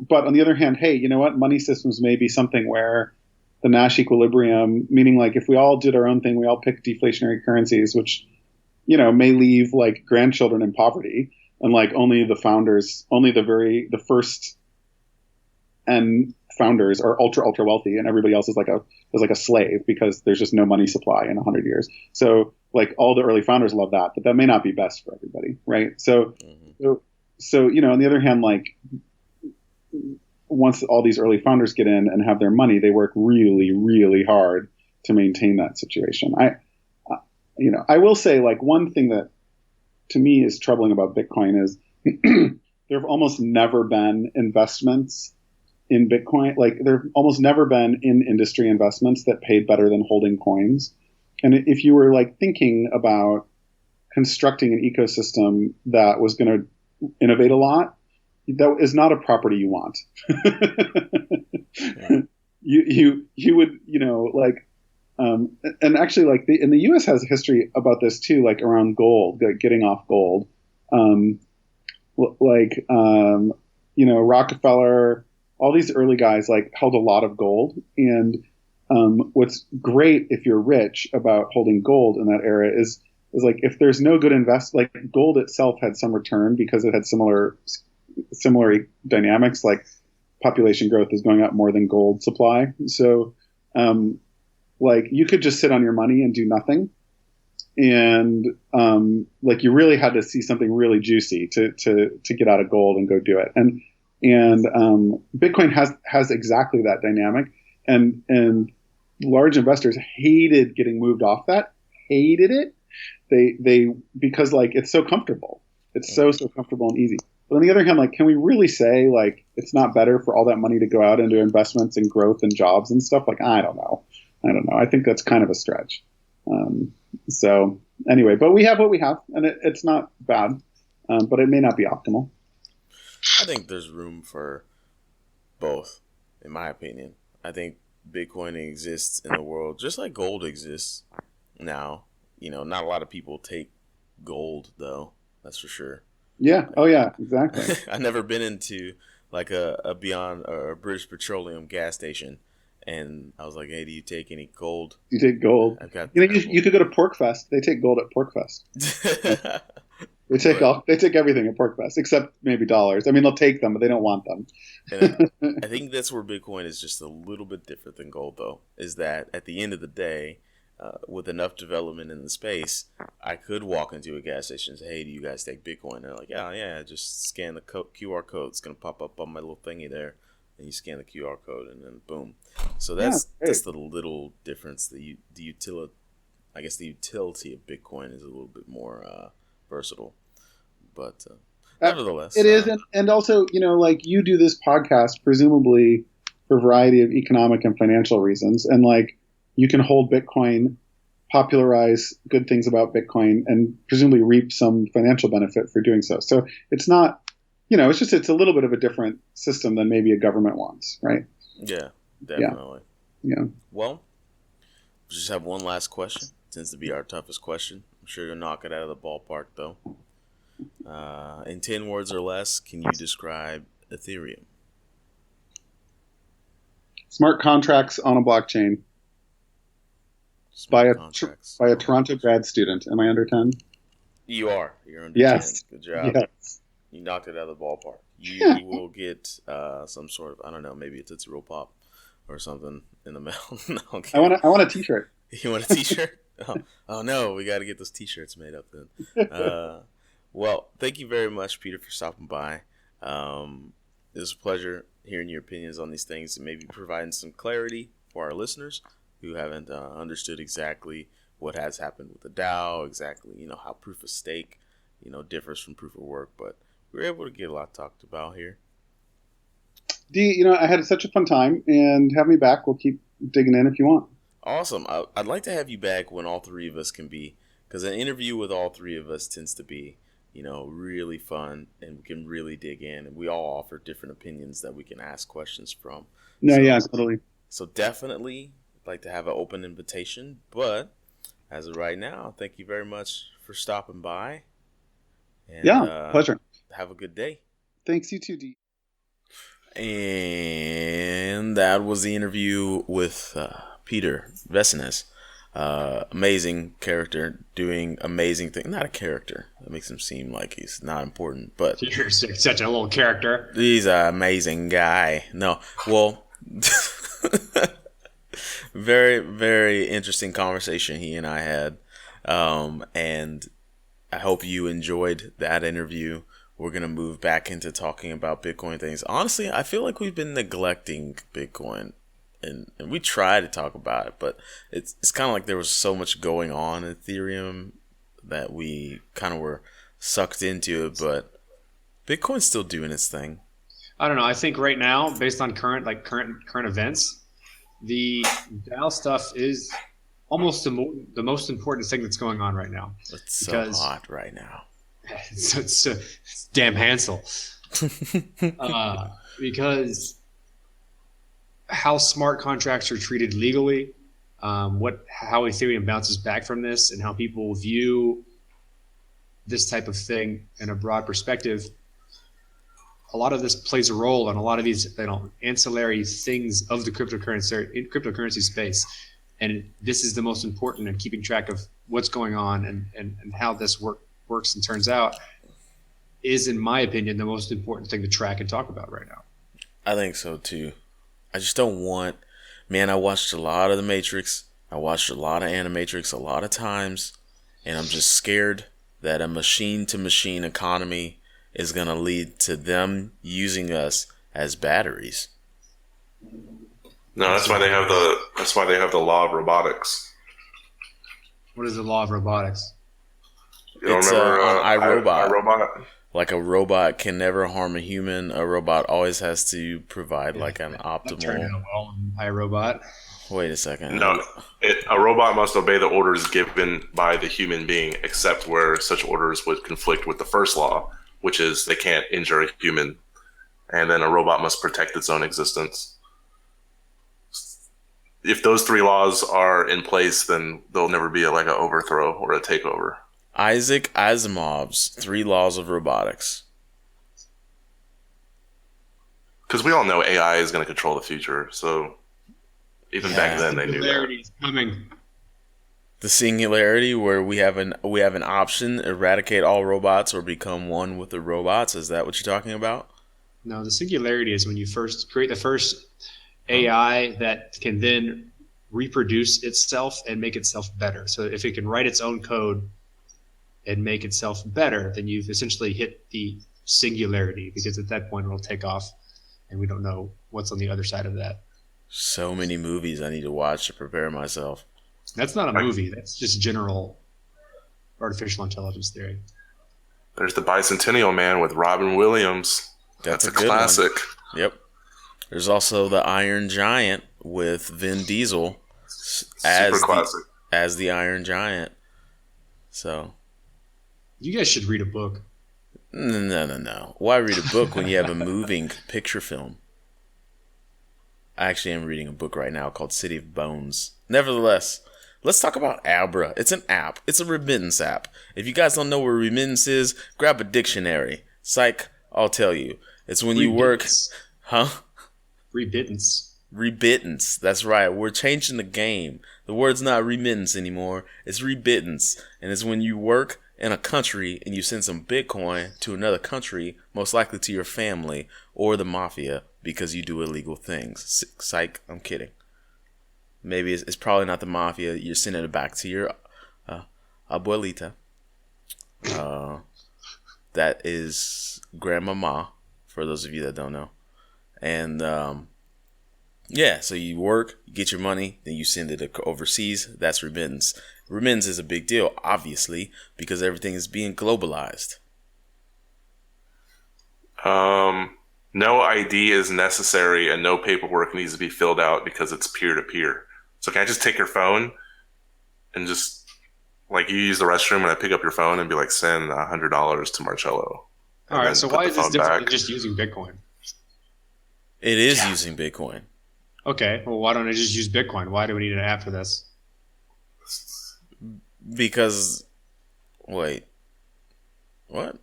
but on the other hand, hey, you know what? Money systems may be something where the Nash equilibrium, meaning if we all did our own thing, we all picked deflationary currencies, which, may leave grandchildren in poverty, and only the founders, only the first and founders are ultra wealthy, and everybody else is like a slave because there's just no money supply in 100 years. So all the early founders love that, but that may not be best for everybody, right? So on the other hand, once all these early founders get in and have their money, they work really, really hard to maintain that situation. I will say one thing that to me is troubling about Bitcoin is there have almost never been investments in Bitcoin. There have almost never been in industry investments that paid better than holding coins. And if you were thinking about constructing an ecosystem that was going to innovate a lot, that is not a property you want. You would, and actually in the US has a history about this too, around gold, getting off gold. Rockefeller, all these early guys held a lot of gold. And what's great if you're rich about holding gold in that era is if there's no good gold itself had some return because it had similar dynamics, population growth is going up more than gold supply. So, you could just sit on your money and do nothing. And, you really had to see something really juicy to get out of gold and go do it. And Bitcoin has exactly that dynamic. And large investors hated getting moved off that, hated it. They because it's so comfortable. It's so comfortable and easy. But on the other hand, can we really say it's not better for all that money to go out into investments and growth and jobs and stuff? I don't know. I think that's kind of a stretch. So anyway, but we have what we have, and it's not bad, but it may not be optimal. I think there's room for both, in my opinion. I think Bitcoin exists in the world just like gold exists now. Not a lot of people take gold, though. That's for sure. Yeah. Oh, yeah. Exactly. I've never been into a Beyond or a British Petroleum gas station, and I was like, "Hey, do you take any gold?" You take gold. I've got. You could go to Porkfest. They take gold at Porkfest. They take everything at Porkfest except maybe dollars. I mean, they'll take them, but they don't want them. And I think that's where Bitcoin is just a little bit different than gold, though. Is that at the end of the day, with enough development in the space, I could walk into a gas station and say, "Hey, do you guys take Bitcoin?" And they're like, yeah, just scan the QR code. It's going to pop up on my little thingy there. And you scan the QR code and then boom. So that's the little difference. The utility of Bitcoin is a little bit more versatile. But nevertheless, it is, and also, like, you do this podcast presumably for a variety of economic and financial reasons, and like you can hold Bitcoin, popularize good things about Bitcoin, and presumably reap some financial benefit for doing so. So it's not, it's a little bit of a different system than maybe a government wants, right? Yeah, definitely. Yeah. Well, we just have one last question. It tends to be our toughest question. I'm sure you'll knock it out of the ballpark, though. In 10 words or less, can you describe Ethereum? Smart contracts on a blockchain by a Toronto grad student. Am I under 10? You are. You're under Yes. 10. Good job. Yes. You knocked it out of the ballpark. You will get some sort of, I don't know, maybe it's a Roll Pop or something in the mail. No, okay. I want a T-shirt. You want a T-shirt? Oh no, we got to get those T-shirts made up then. Well, thank you very much, Peter, for stopping by. It was a pleasure hearing your opinions on these things and maybe providing some clarity for our listeners who haven't understood exactly what has happened with the DAO, exactly, how proof of stake, differs from proof of work. But we were able to get a lot talked about here. D, I had such a fun time, and have me back. We'll keep digging in if you want. Awesome. I'd like to have you back when all three of us can be, because an interview with all three of us tends to be, really fun, and we can really dig in, and we all offer different opinions that we can ask questions from. Yeah, totally. So definitely like to have an open invitation, but as of right now, thank you very much for stopping by. And, pleasure. Have a good day. Thanks, you too, D. And that was the interview with Peter Vessenes. Amazing character, doing amazing things. Not a character. That makes him seem like he's not important, but you're such a little character. He's an amazing guy. No, well, very, very interesting conversation he and I had, and I hope you enjoyed that interview. We're gonna move back into talking about Bitcoin things. Honestly, I feel like we've been neglecting Bitcoin. And we try to talk about it, but it's kind of like there was so much going on in Ethereum that we kind of were sucked into it. But Bitcoin's still doing its thing. I don't know. I think right now, based on current events, the DAO stuff is almost the most important thing that's going on right now. It's so hot right now. It's damn Hansel. Because how smart contracts are treated legally, how Ethereum bounces back from this, and how people view this type of thing in a broad perspective. A lot of this plays a role in a lot of these ancillary things of the cryptocurrency space, and this is the most important in keeping track of what's going on and how this works and turns out is, in my opinion, the most important thing to track and talk about right now. I think so too. I just don't want, man, I watched a lot of The Matrix. I watched a lot of Animatrix a lot of times, and I'm just scared that a machine-to-machine economy is going to lead to them using us as batteries. No, that's why they have the law of robotics. What is the law of robotics? You don't remember iRobot. iRobot? Like a robot can never harm a human. A robot always has to provide like an optimal. That turned out well in iRobot. Wait a second. No, a robot must obey the orders given by the human being, except where such orders would conflict with the first law, which is they can't injure a human, and then a robot must protect its own existence. If those three laws are in place, then there'll never be an overthrow or a takeover. Isaac Asimov's 3 Laws of Robotics. Because we all know AI is going to control the future, so even back then they knew that. Is coming. The singularity, where we have an option: eradicate all robots or become one with the robots. Is that what you're talking about? No, the singularity is when you first create the first AI that can then reproduce itself and make itself better. So if it can write its own code and make itself better, then you've essentially hit the singularity, because at that point it'll take off and we don't know what's on the other side of that. So many movies I need to watch to prepare myself. That's not a movie. That's just general artificial intelligence theory. There's the Bicentennial Man with Robin Williams. That's a good classic. One. Yep. There's also the Iron Giant with Vin Diesel as the Iron Giant. So you guys should read a book. No. Why read a book when you have a moving picture film? I actually am reading a book right now called City of Bones. Nevertheless, let's talk about Abra. It's an app. It's a remittance app. If you guys don't know what remittance is, grab a dictionary. Psych, I'll tell you. It's when you work... Huh? Remittance. Remittance. That's right. We're changing the game. The word's not remittance anymore. It's remittance. And it's when you work in a country and you send some Bitcoin to another country, most likely to your family or the mafia, because you do illegal things. Psych, I'm kidding. Maybe it's probably not the mafia. You're sending it back to your abuelita. That is grandmama, for those of you that don't know. And yeah, so you work, you get your money, then you send it overseas. That's remittance. Remittance is a big deal, obviously, because everything is being globalized. No ID is necessary and no paperwork needs to be filled out because it's peer-to-peer. So can I just take your phone and just, like, you use the restroom and I pick up your phone and be like, send $100 to Marcello. All right, so why is this different than just using Bitcoin? It is using Bitcoin. Okay, well, why don't I just use Bitcoin? Why do we need an app for this? Because, wait, what?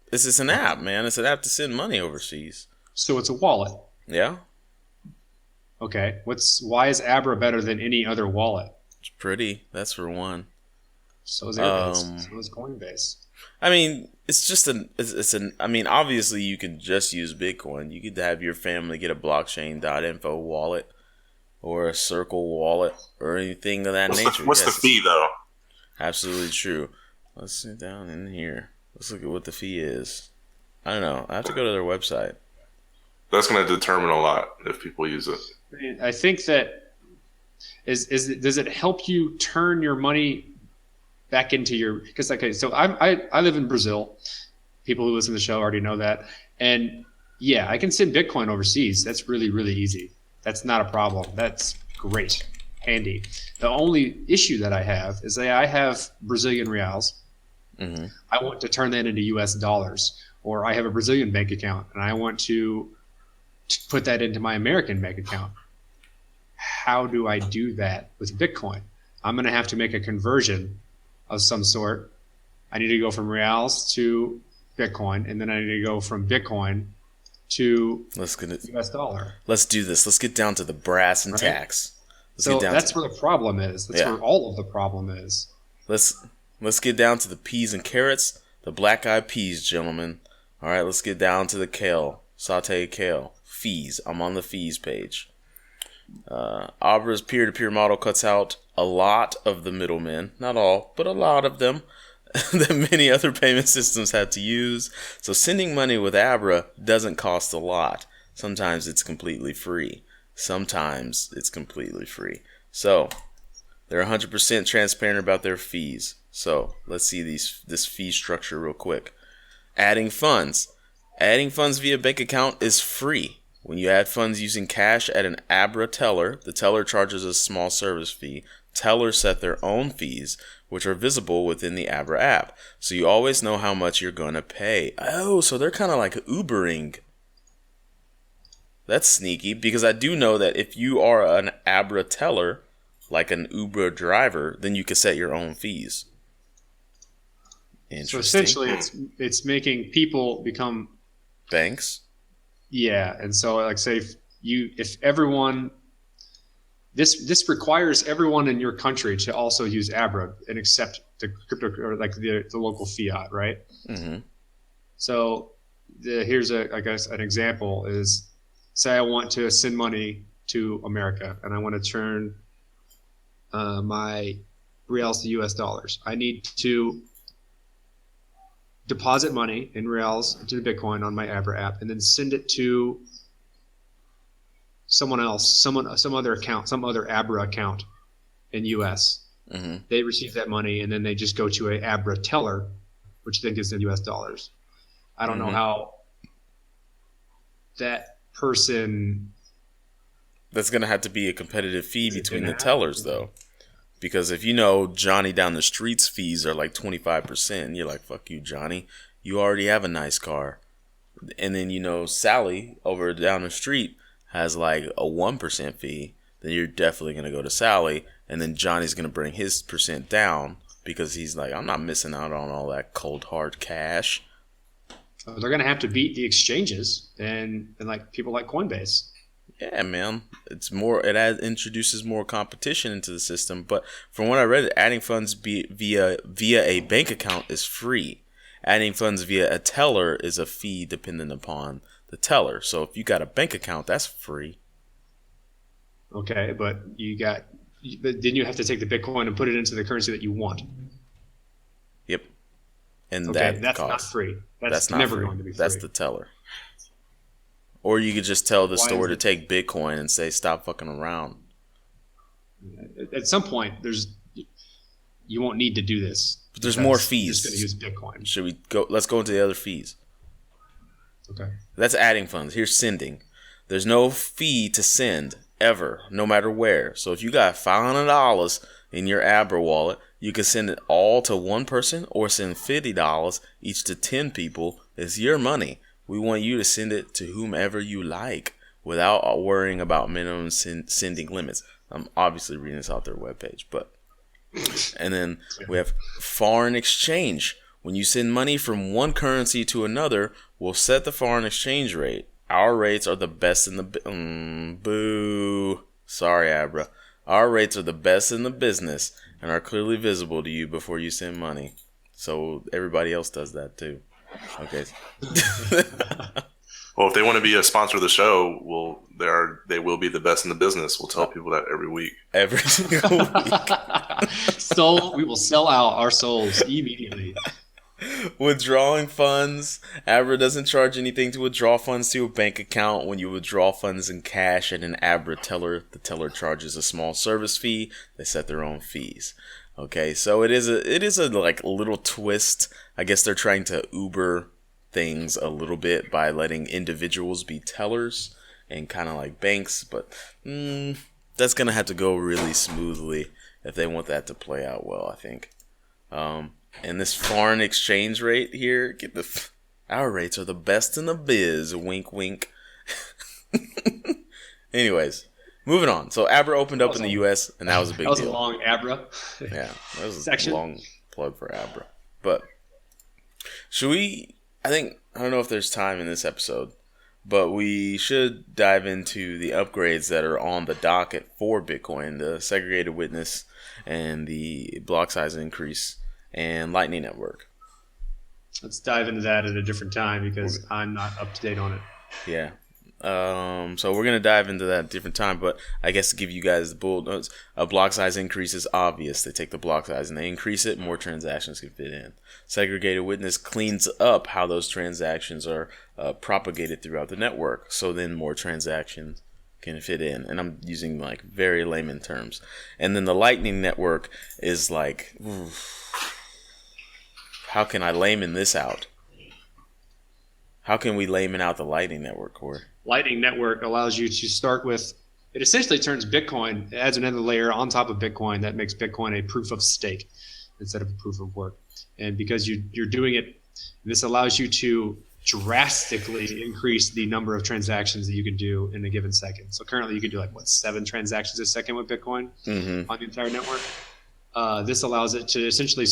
This is an app, man. It's an app to send money overseas. So it's a wallet. Yeah. Okay. Why is Abra better than any other wallet? It's pretty. That's for one. So is Airbase. So is Coinbase. I mean, it's just I mean, obviously you can just use Bitcoin. You could have your family get a blockchain.info wallet or a Circle wallet or anything of that nature. What's the fee, though? Absolutely true. Let's sit down in here. Let's look at what the fee is. I don't know. I have to go to their website. That's going to determine a lot if people use it. I think that does it help you turn your money back into your, because okay, so I live in Brazil. People who listen to the show already know that. And yeah, I can send Bitcoin overseas. That's really, really easy. That's not a problem. That's great. Handy. The only issue that I have is that I have Brazilian reals. Mm-hmm. I want to turn that into US dollars, or I have a Brazilian bank account and I want to put that into my American bank account. How do I do that with Bitcoin? I'm going to have to make a conversion of some sort. I need to go from reals to Bitcoin, and then I need to go from Bitcoin to US dollar. Let's do this. Let's get down to the brass and tacks. So that's where the problem is. That's where all of the problem is. Let's get down to the peas and carrots, the black-eyed peas, gentlemen. All right, let's get down to the kale, sauteed kale. Fees. I'm on the fees page. Abra's peer-to-peer model cuts out a lot of the middlemen, not all, but a lot of them, that many other payment systems have to use. So sending money with Abra doesn't cost a lot. Sometimes it's completely free. So they're 100% transparent about their fees. So let's see this fee structure real quick. Adding funds. Adding funds via bank account is free. When you add funds using cash at an Abra teller, the teller charges a small service fee. Tellers set their own fees, which are visible within the Abra app. So you always know how much you're going to pay. Oh, so they're kind of like Ubering. That's sneaky, because I do know that if you are an Abra teller, like an Uber driver, then you can set your own fees. So essentially, it's making people become banks. Yeah, and so like say if everyone, this requires everyone in your country to also use Abra and accept the crypto or like the local fiat, right? Mm-hmm. So here's I guess an example is, say I want to send money to America and I want to turn my reals to US dollars. I need to deposit money in reals to the Bitcoin on my Abra app and then send it to someone else, some other account, some other Abra account in US. Mm-hmm. They receive that money and then they just go to a Abra teller, which then gives them US dollars. I don't know how that person. That's going to have to be a competitive fee between the tellers, though. Because if you know Johnny down the street's fees are like 25%, you're like, fuck you, Johnny. You already have a nice car. And then you know Sally over down the street has like a 1% fee. Then you're definitely going to go to Sally. And then Johnny's going to bring his percent down because he's like, I'm not missing out on all that cold hard cash. They're going to have to beat the exchanges and like people like Coinbase. Yeah, man. It's more. It introduces more competition into the system. But from what I read, adding funds via a bank account is free. Adding funds via a teller is a fee dependent upon the teller. So if you got a bank account, that's free. Okay, but then you have to take the Bitcoin and put it into the currency that you want. Yep. And that's costs. not free. That's not never free. going to be free. That's the teller. Or you could just tell the store to take Bitcoin and say, stop fucking around. At some point, you won't need to do this. But there's more fees. You're just going to use Bitcoin. Should we go? Let's go into the other fees. Okay. That's adding funds. Here's sending. There's no fee to send ever, no matter where. So if you got $500 in your Abra wallet, you can send it all to one person or send $50 each to 10 people. It's your money. We want you to send it to whomever you like without worrying about minimum sending limits. I'm obviously reading this off their webpage, but. And then we have foreign exchange. When you send money from one currency to another, we'll set the foreign exchange rate. Our rates are the best in the boo. Sorry, Abra. Our rates are the best in the business and are clearly visible to you before you send money. So everybody else does that too. Okay. Well, if they want to be a sponsor of the show, they will be the best in the business. We'll tell people that every week. Every single week. So we will sell out our souls immediately. Withdrawing funds. Abra doesn't charge anything to withdraw funds to a bank account. When you withdraw funds in cash at an Abra teller, the teller charges a small service fee. They set their own fees. Okay, so it is a like little twist. I guess they're trying to Uber things a little bit by letting individuals be tellers and kind of like banks, but that's gonna have to go really smoothly if they want that to play out well, I think. And this foreign exchange rate here, our rates are the best in the biz. Wink, wink. Anyways, moving on. So Abra opened up in the U.S. and that was a big deal. That was a long Abra. Yeah, that was section. A long plug for Abra. But should we? I don't know if there's time in this episode, but we should dive into the upgrades that are on the docket for Bitcoin: the segregated witness and the block size increase and Lightning Network. Let's dive into that at a different time because I'm not up to date on it. Yeah. So we're going to dive into that at a different time, but I guess to give you guys the bullet notes, a block size increase is obvious. They take the block size and they increase it, more transactions can fit in. Segregated witness cleans up how those transactions are propagated throughout the network, so then more transactions can fit in. And I'm using like very layman terms. And then the Lightning Network is like, how can I layman this out? How can we layman out the Lightning Network, Corey? Lightning Network allows you to start with, it essentially turns Bitcoin, it adds another layer on top of Bitcoin that makes Bitcoin a proof of stake instead of a proof of work. And because you're doing it, this allows you to drastically increase the number of transactions that you can do in a given second. So currently you can do 7 transactions a second with Bitcoin on the entire network. This allows it to essentially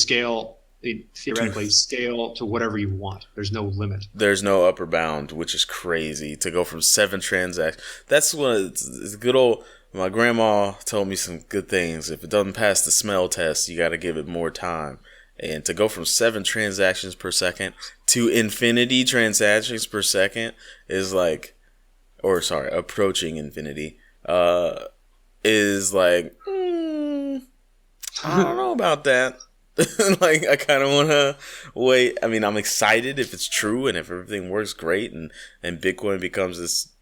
theoretically scale to whatever you want. There's no limit. There's no upper bound, which is crazy to go from 7 transactions. That's what it's good old. My grandma told me some good things. If it doesn't pass the smell test, you got to give it more time. And to go from 7 transactions per second to infinity transactions per second is approaching infinity, is like, I don't know about that. I kind of want to wait. I mean, I'm excited if it's true and if everything works great and Bitcoin becomes this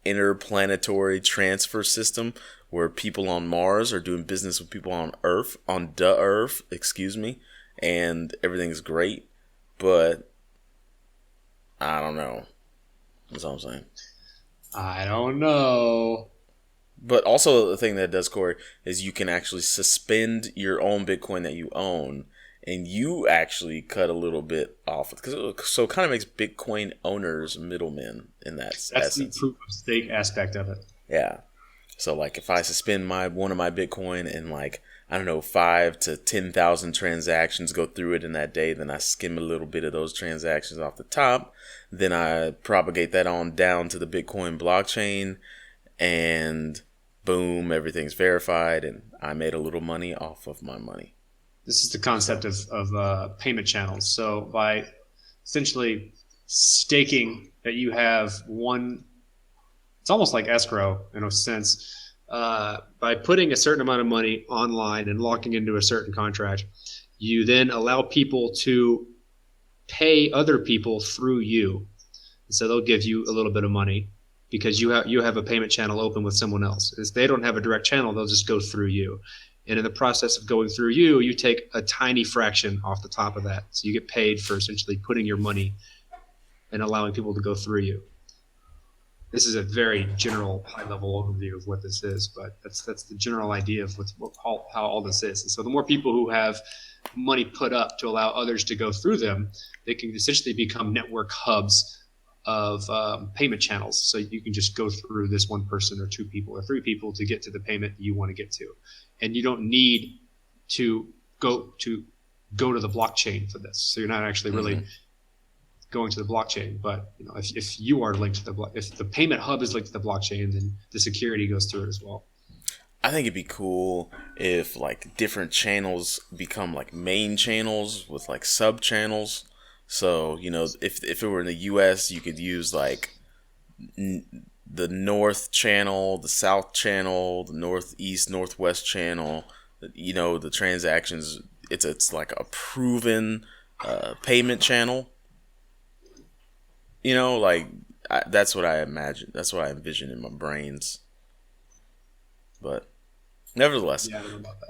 interplanetary transfer system where people on Mars are doing business with people on the Earth, and everything's great. but I don't know. That's all I'm saying. I don't know. But also the thing that it does, Corey, is you can actually suspend your own Bitcoin that you own, and you actually cut a little bit off. So it kind of makes Bitcoin owners middlemen in that That's essence. the proof of stake aspect of it. Yeah. So like if I suspend one of my Bitcoin and like, I don't know, 5 to 10,000 transactions go through it in that day, then I skim a little bit of those transactions off the top. Then I propagate that on down to the Bitcoin blockchain, and boom, everything's verified, and I made a little money off of my money. This is the concept of payment channels. So by essentially staking that you have one, it's almost like escrow in a sense. By putting a certain amount of money online and locking into a certain contract, you then allow people to pay other people through you. And so they'll give you a little bit of money because you have a payment channel open with someone else. If they don't have a direct channel, they'll just go through you. And in the process of going through you, you take a tiny fraction off the top of that. So you get paid for essentially putting your money and allowing people to go through you. This is a very general, high-level overview of what this is, but that's the general idea of how all this is. And so the more people who have money put up to allow others to go through them, they can essentially become network hubs of payment channels. So you can just go through this one person or two people or three people to get to the payment that you want to get to. And you don't need to go to the blockchain for this. So you're not actually really going to the blockchain, but if you are linked to if the payment hub is linked to the blockchain, then the security goes through it as well. I think it'd be cool if like different channels become like main channels with like sub channels. So if it were in the US, you could use like the north channel, the south channel, the northeast, northwest channel. The transactions. It's like a proven payment channel. That's what I imagine. That's what I envision in my brains. But nevertheless, Yeah, I don't know about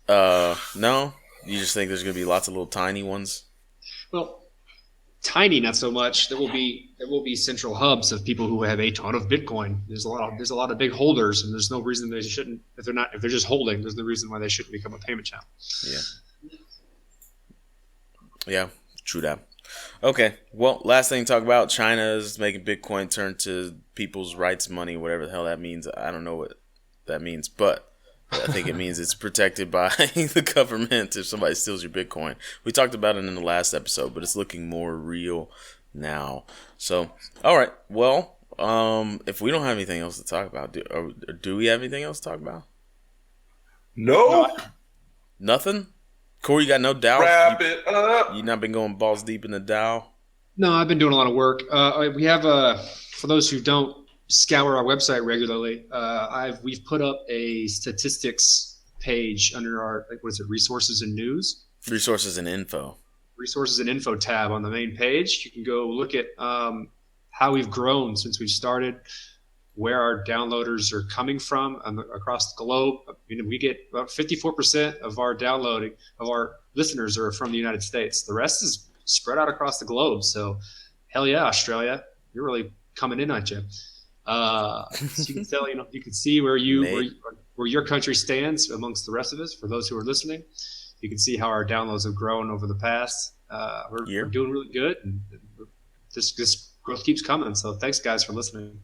that. No, you just think there's gonna be lots of little tiny ones. Well, tiny, not so much. There will be central hubs of people who have a ton of Bitcoin. There's a lot of big holders, and there's no reason they shouldn't. If they're just holding, there's no reason why they shouldn't become a payment channel. Yeah, true that. Okay, well, last thing to talk about, China is making Bitcoin turn to people's rights money, whatever the hell that means. I don't know what that means, but I think it means it's protected by the government if somebody steals your Bitcoin. We talked about it in the last episode, but it's looking more real now. So, all right, well, if we don't have anything else to talk about, do we have anything else to talk about? No. Nothing? Corey, you got no DAO? Wrap it up. You not been going balls deep in the DAO? No, I've been doing a lot of work. We have for those who don't scour our website regularly, we've put up a statistics page under our resources and news, resources and info tab on the main page. You can go look at how we've grown since we've started, where our downloaders are coming from across the globe. We get about 54% of our downloading of our listeners are from the United States. The rest is spread out across the globe. So, hell yeah, Australia, you're really coming in, aren't you? So you can tell, you can see where your country stands amongst the rest of us. For those who are listening, you can see how our downloads have grown over the past. We're doing really good, and this growth keeps coming. So thanks, guys, for listening.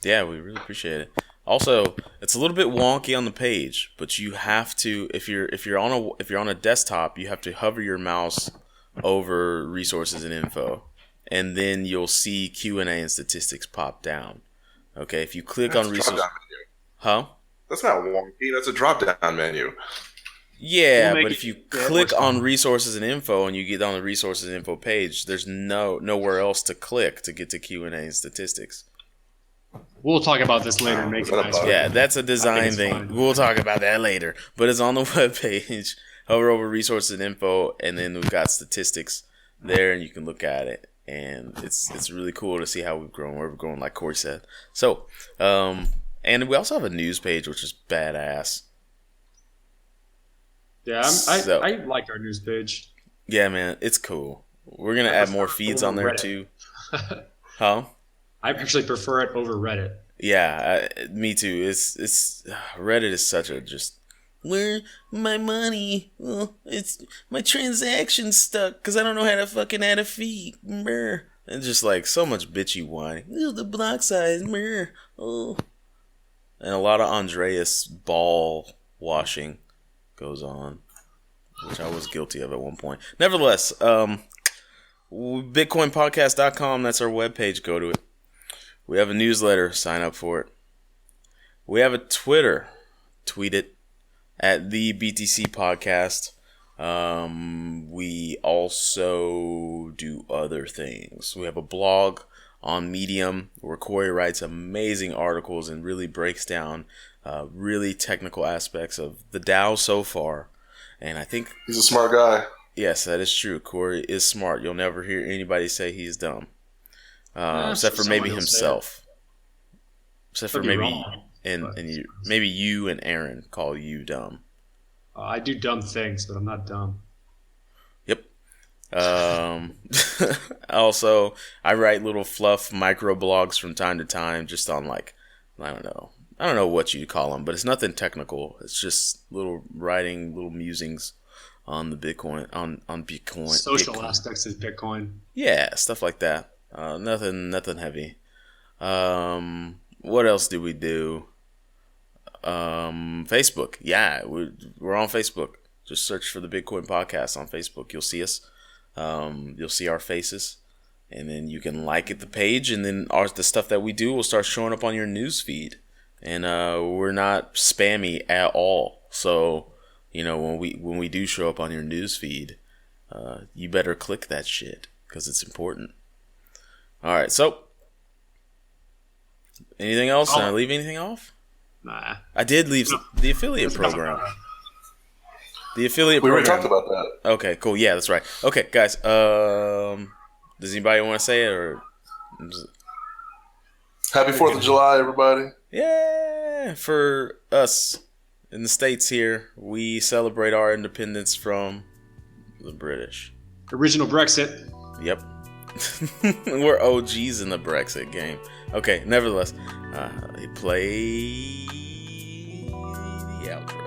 Yeah, we really appreciate it. Also, it's a little bit wonky on the page, but you have to if you're on a desktop, you have to hover your mouse over resources and info, and then you'll see Q&A and statistics pop down. Okay, if you click on resources, That's not wonky. That's a drop-down menu. Yeah, but if you click on resources and info and you get on the resources and info page, there's nowhere else to click to get to Q&A and statistics. We'll talk about this later and make it nice. Yeah, that's a design thing. Fine. We'll talk about that later. But it's on the webpage. Hover over resources and info, and then we've got statistics there, and you can look at it. And it's really cool to see how we've grown, where we're going, like Corey said. So, and we also have a news page, which is badass. Yeah, I like our news page. Yeah, man, it's cool. We're gonna add more feeds on there too. Huh? I actually prefer it over Reddit. Yeah, me too. It's Reddit is such a just. Where my money? Well, it's my transaction stuck because I don't know how to fucking add a fee. Brr. And just like so much bitchy whining. Oh, the block size. Brr. Oh. And a lot of Andreas ball washing goes on, which I was guilty of at one point. Nevertheless, BitcoinPodcast.com, that's our webpage. Go to it. We have a newsletter. Sign up for it. We have a Twitter. Tweet it at the BTC Podcast. We also do other things. We have a blog on Medium where Corey writes amazing articles and really breaks down really technical aspects of the DAO so far. And I think he's a smart guy. Yes, that is true. Corey is smart. You'll never hear anybody say he's dumb. Except for maybe himself. Except for maybe maybe you and Aaron call you dumb. I do dumb things, but I'm not dumb. Yep. Also, I write little fluff micro blogs from time to time, just on like, I don't know what you call them, but it's nothing technical. It's just little writing, little musings on the Bitcoin, on Bitcoin. Social Bitcoin. Aspects of Bitcoin. Yeah, stuff like that. Nothing heavy. What else do we do? Facebook. Yeah, we're on Facebook. Just search for the Bitcoin Podcast on Facebook. You'll see us. You'll see our faces, and then you can like the page, and then the stuff that we do will start showing up on your news feed. And we're not spammy at all. So, when we do show up on your news feed, you better click that shit because it's important. All right. So, anything else? Did I leave anything off? Nah. I did leave the affiliate program. The affiliate program. We program. already talked about that. Okay, cool. Yeah, that's right. Okay, guys. Does anybody want to say it or? Happy 4th of July, everybody. Yeah, for us in the States here, we celebrate our independence from the British. Original Brexit. Yep. We're OGs in the Brexit game. Okay, nevertheless, play the outro.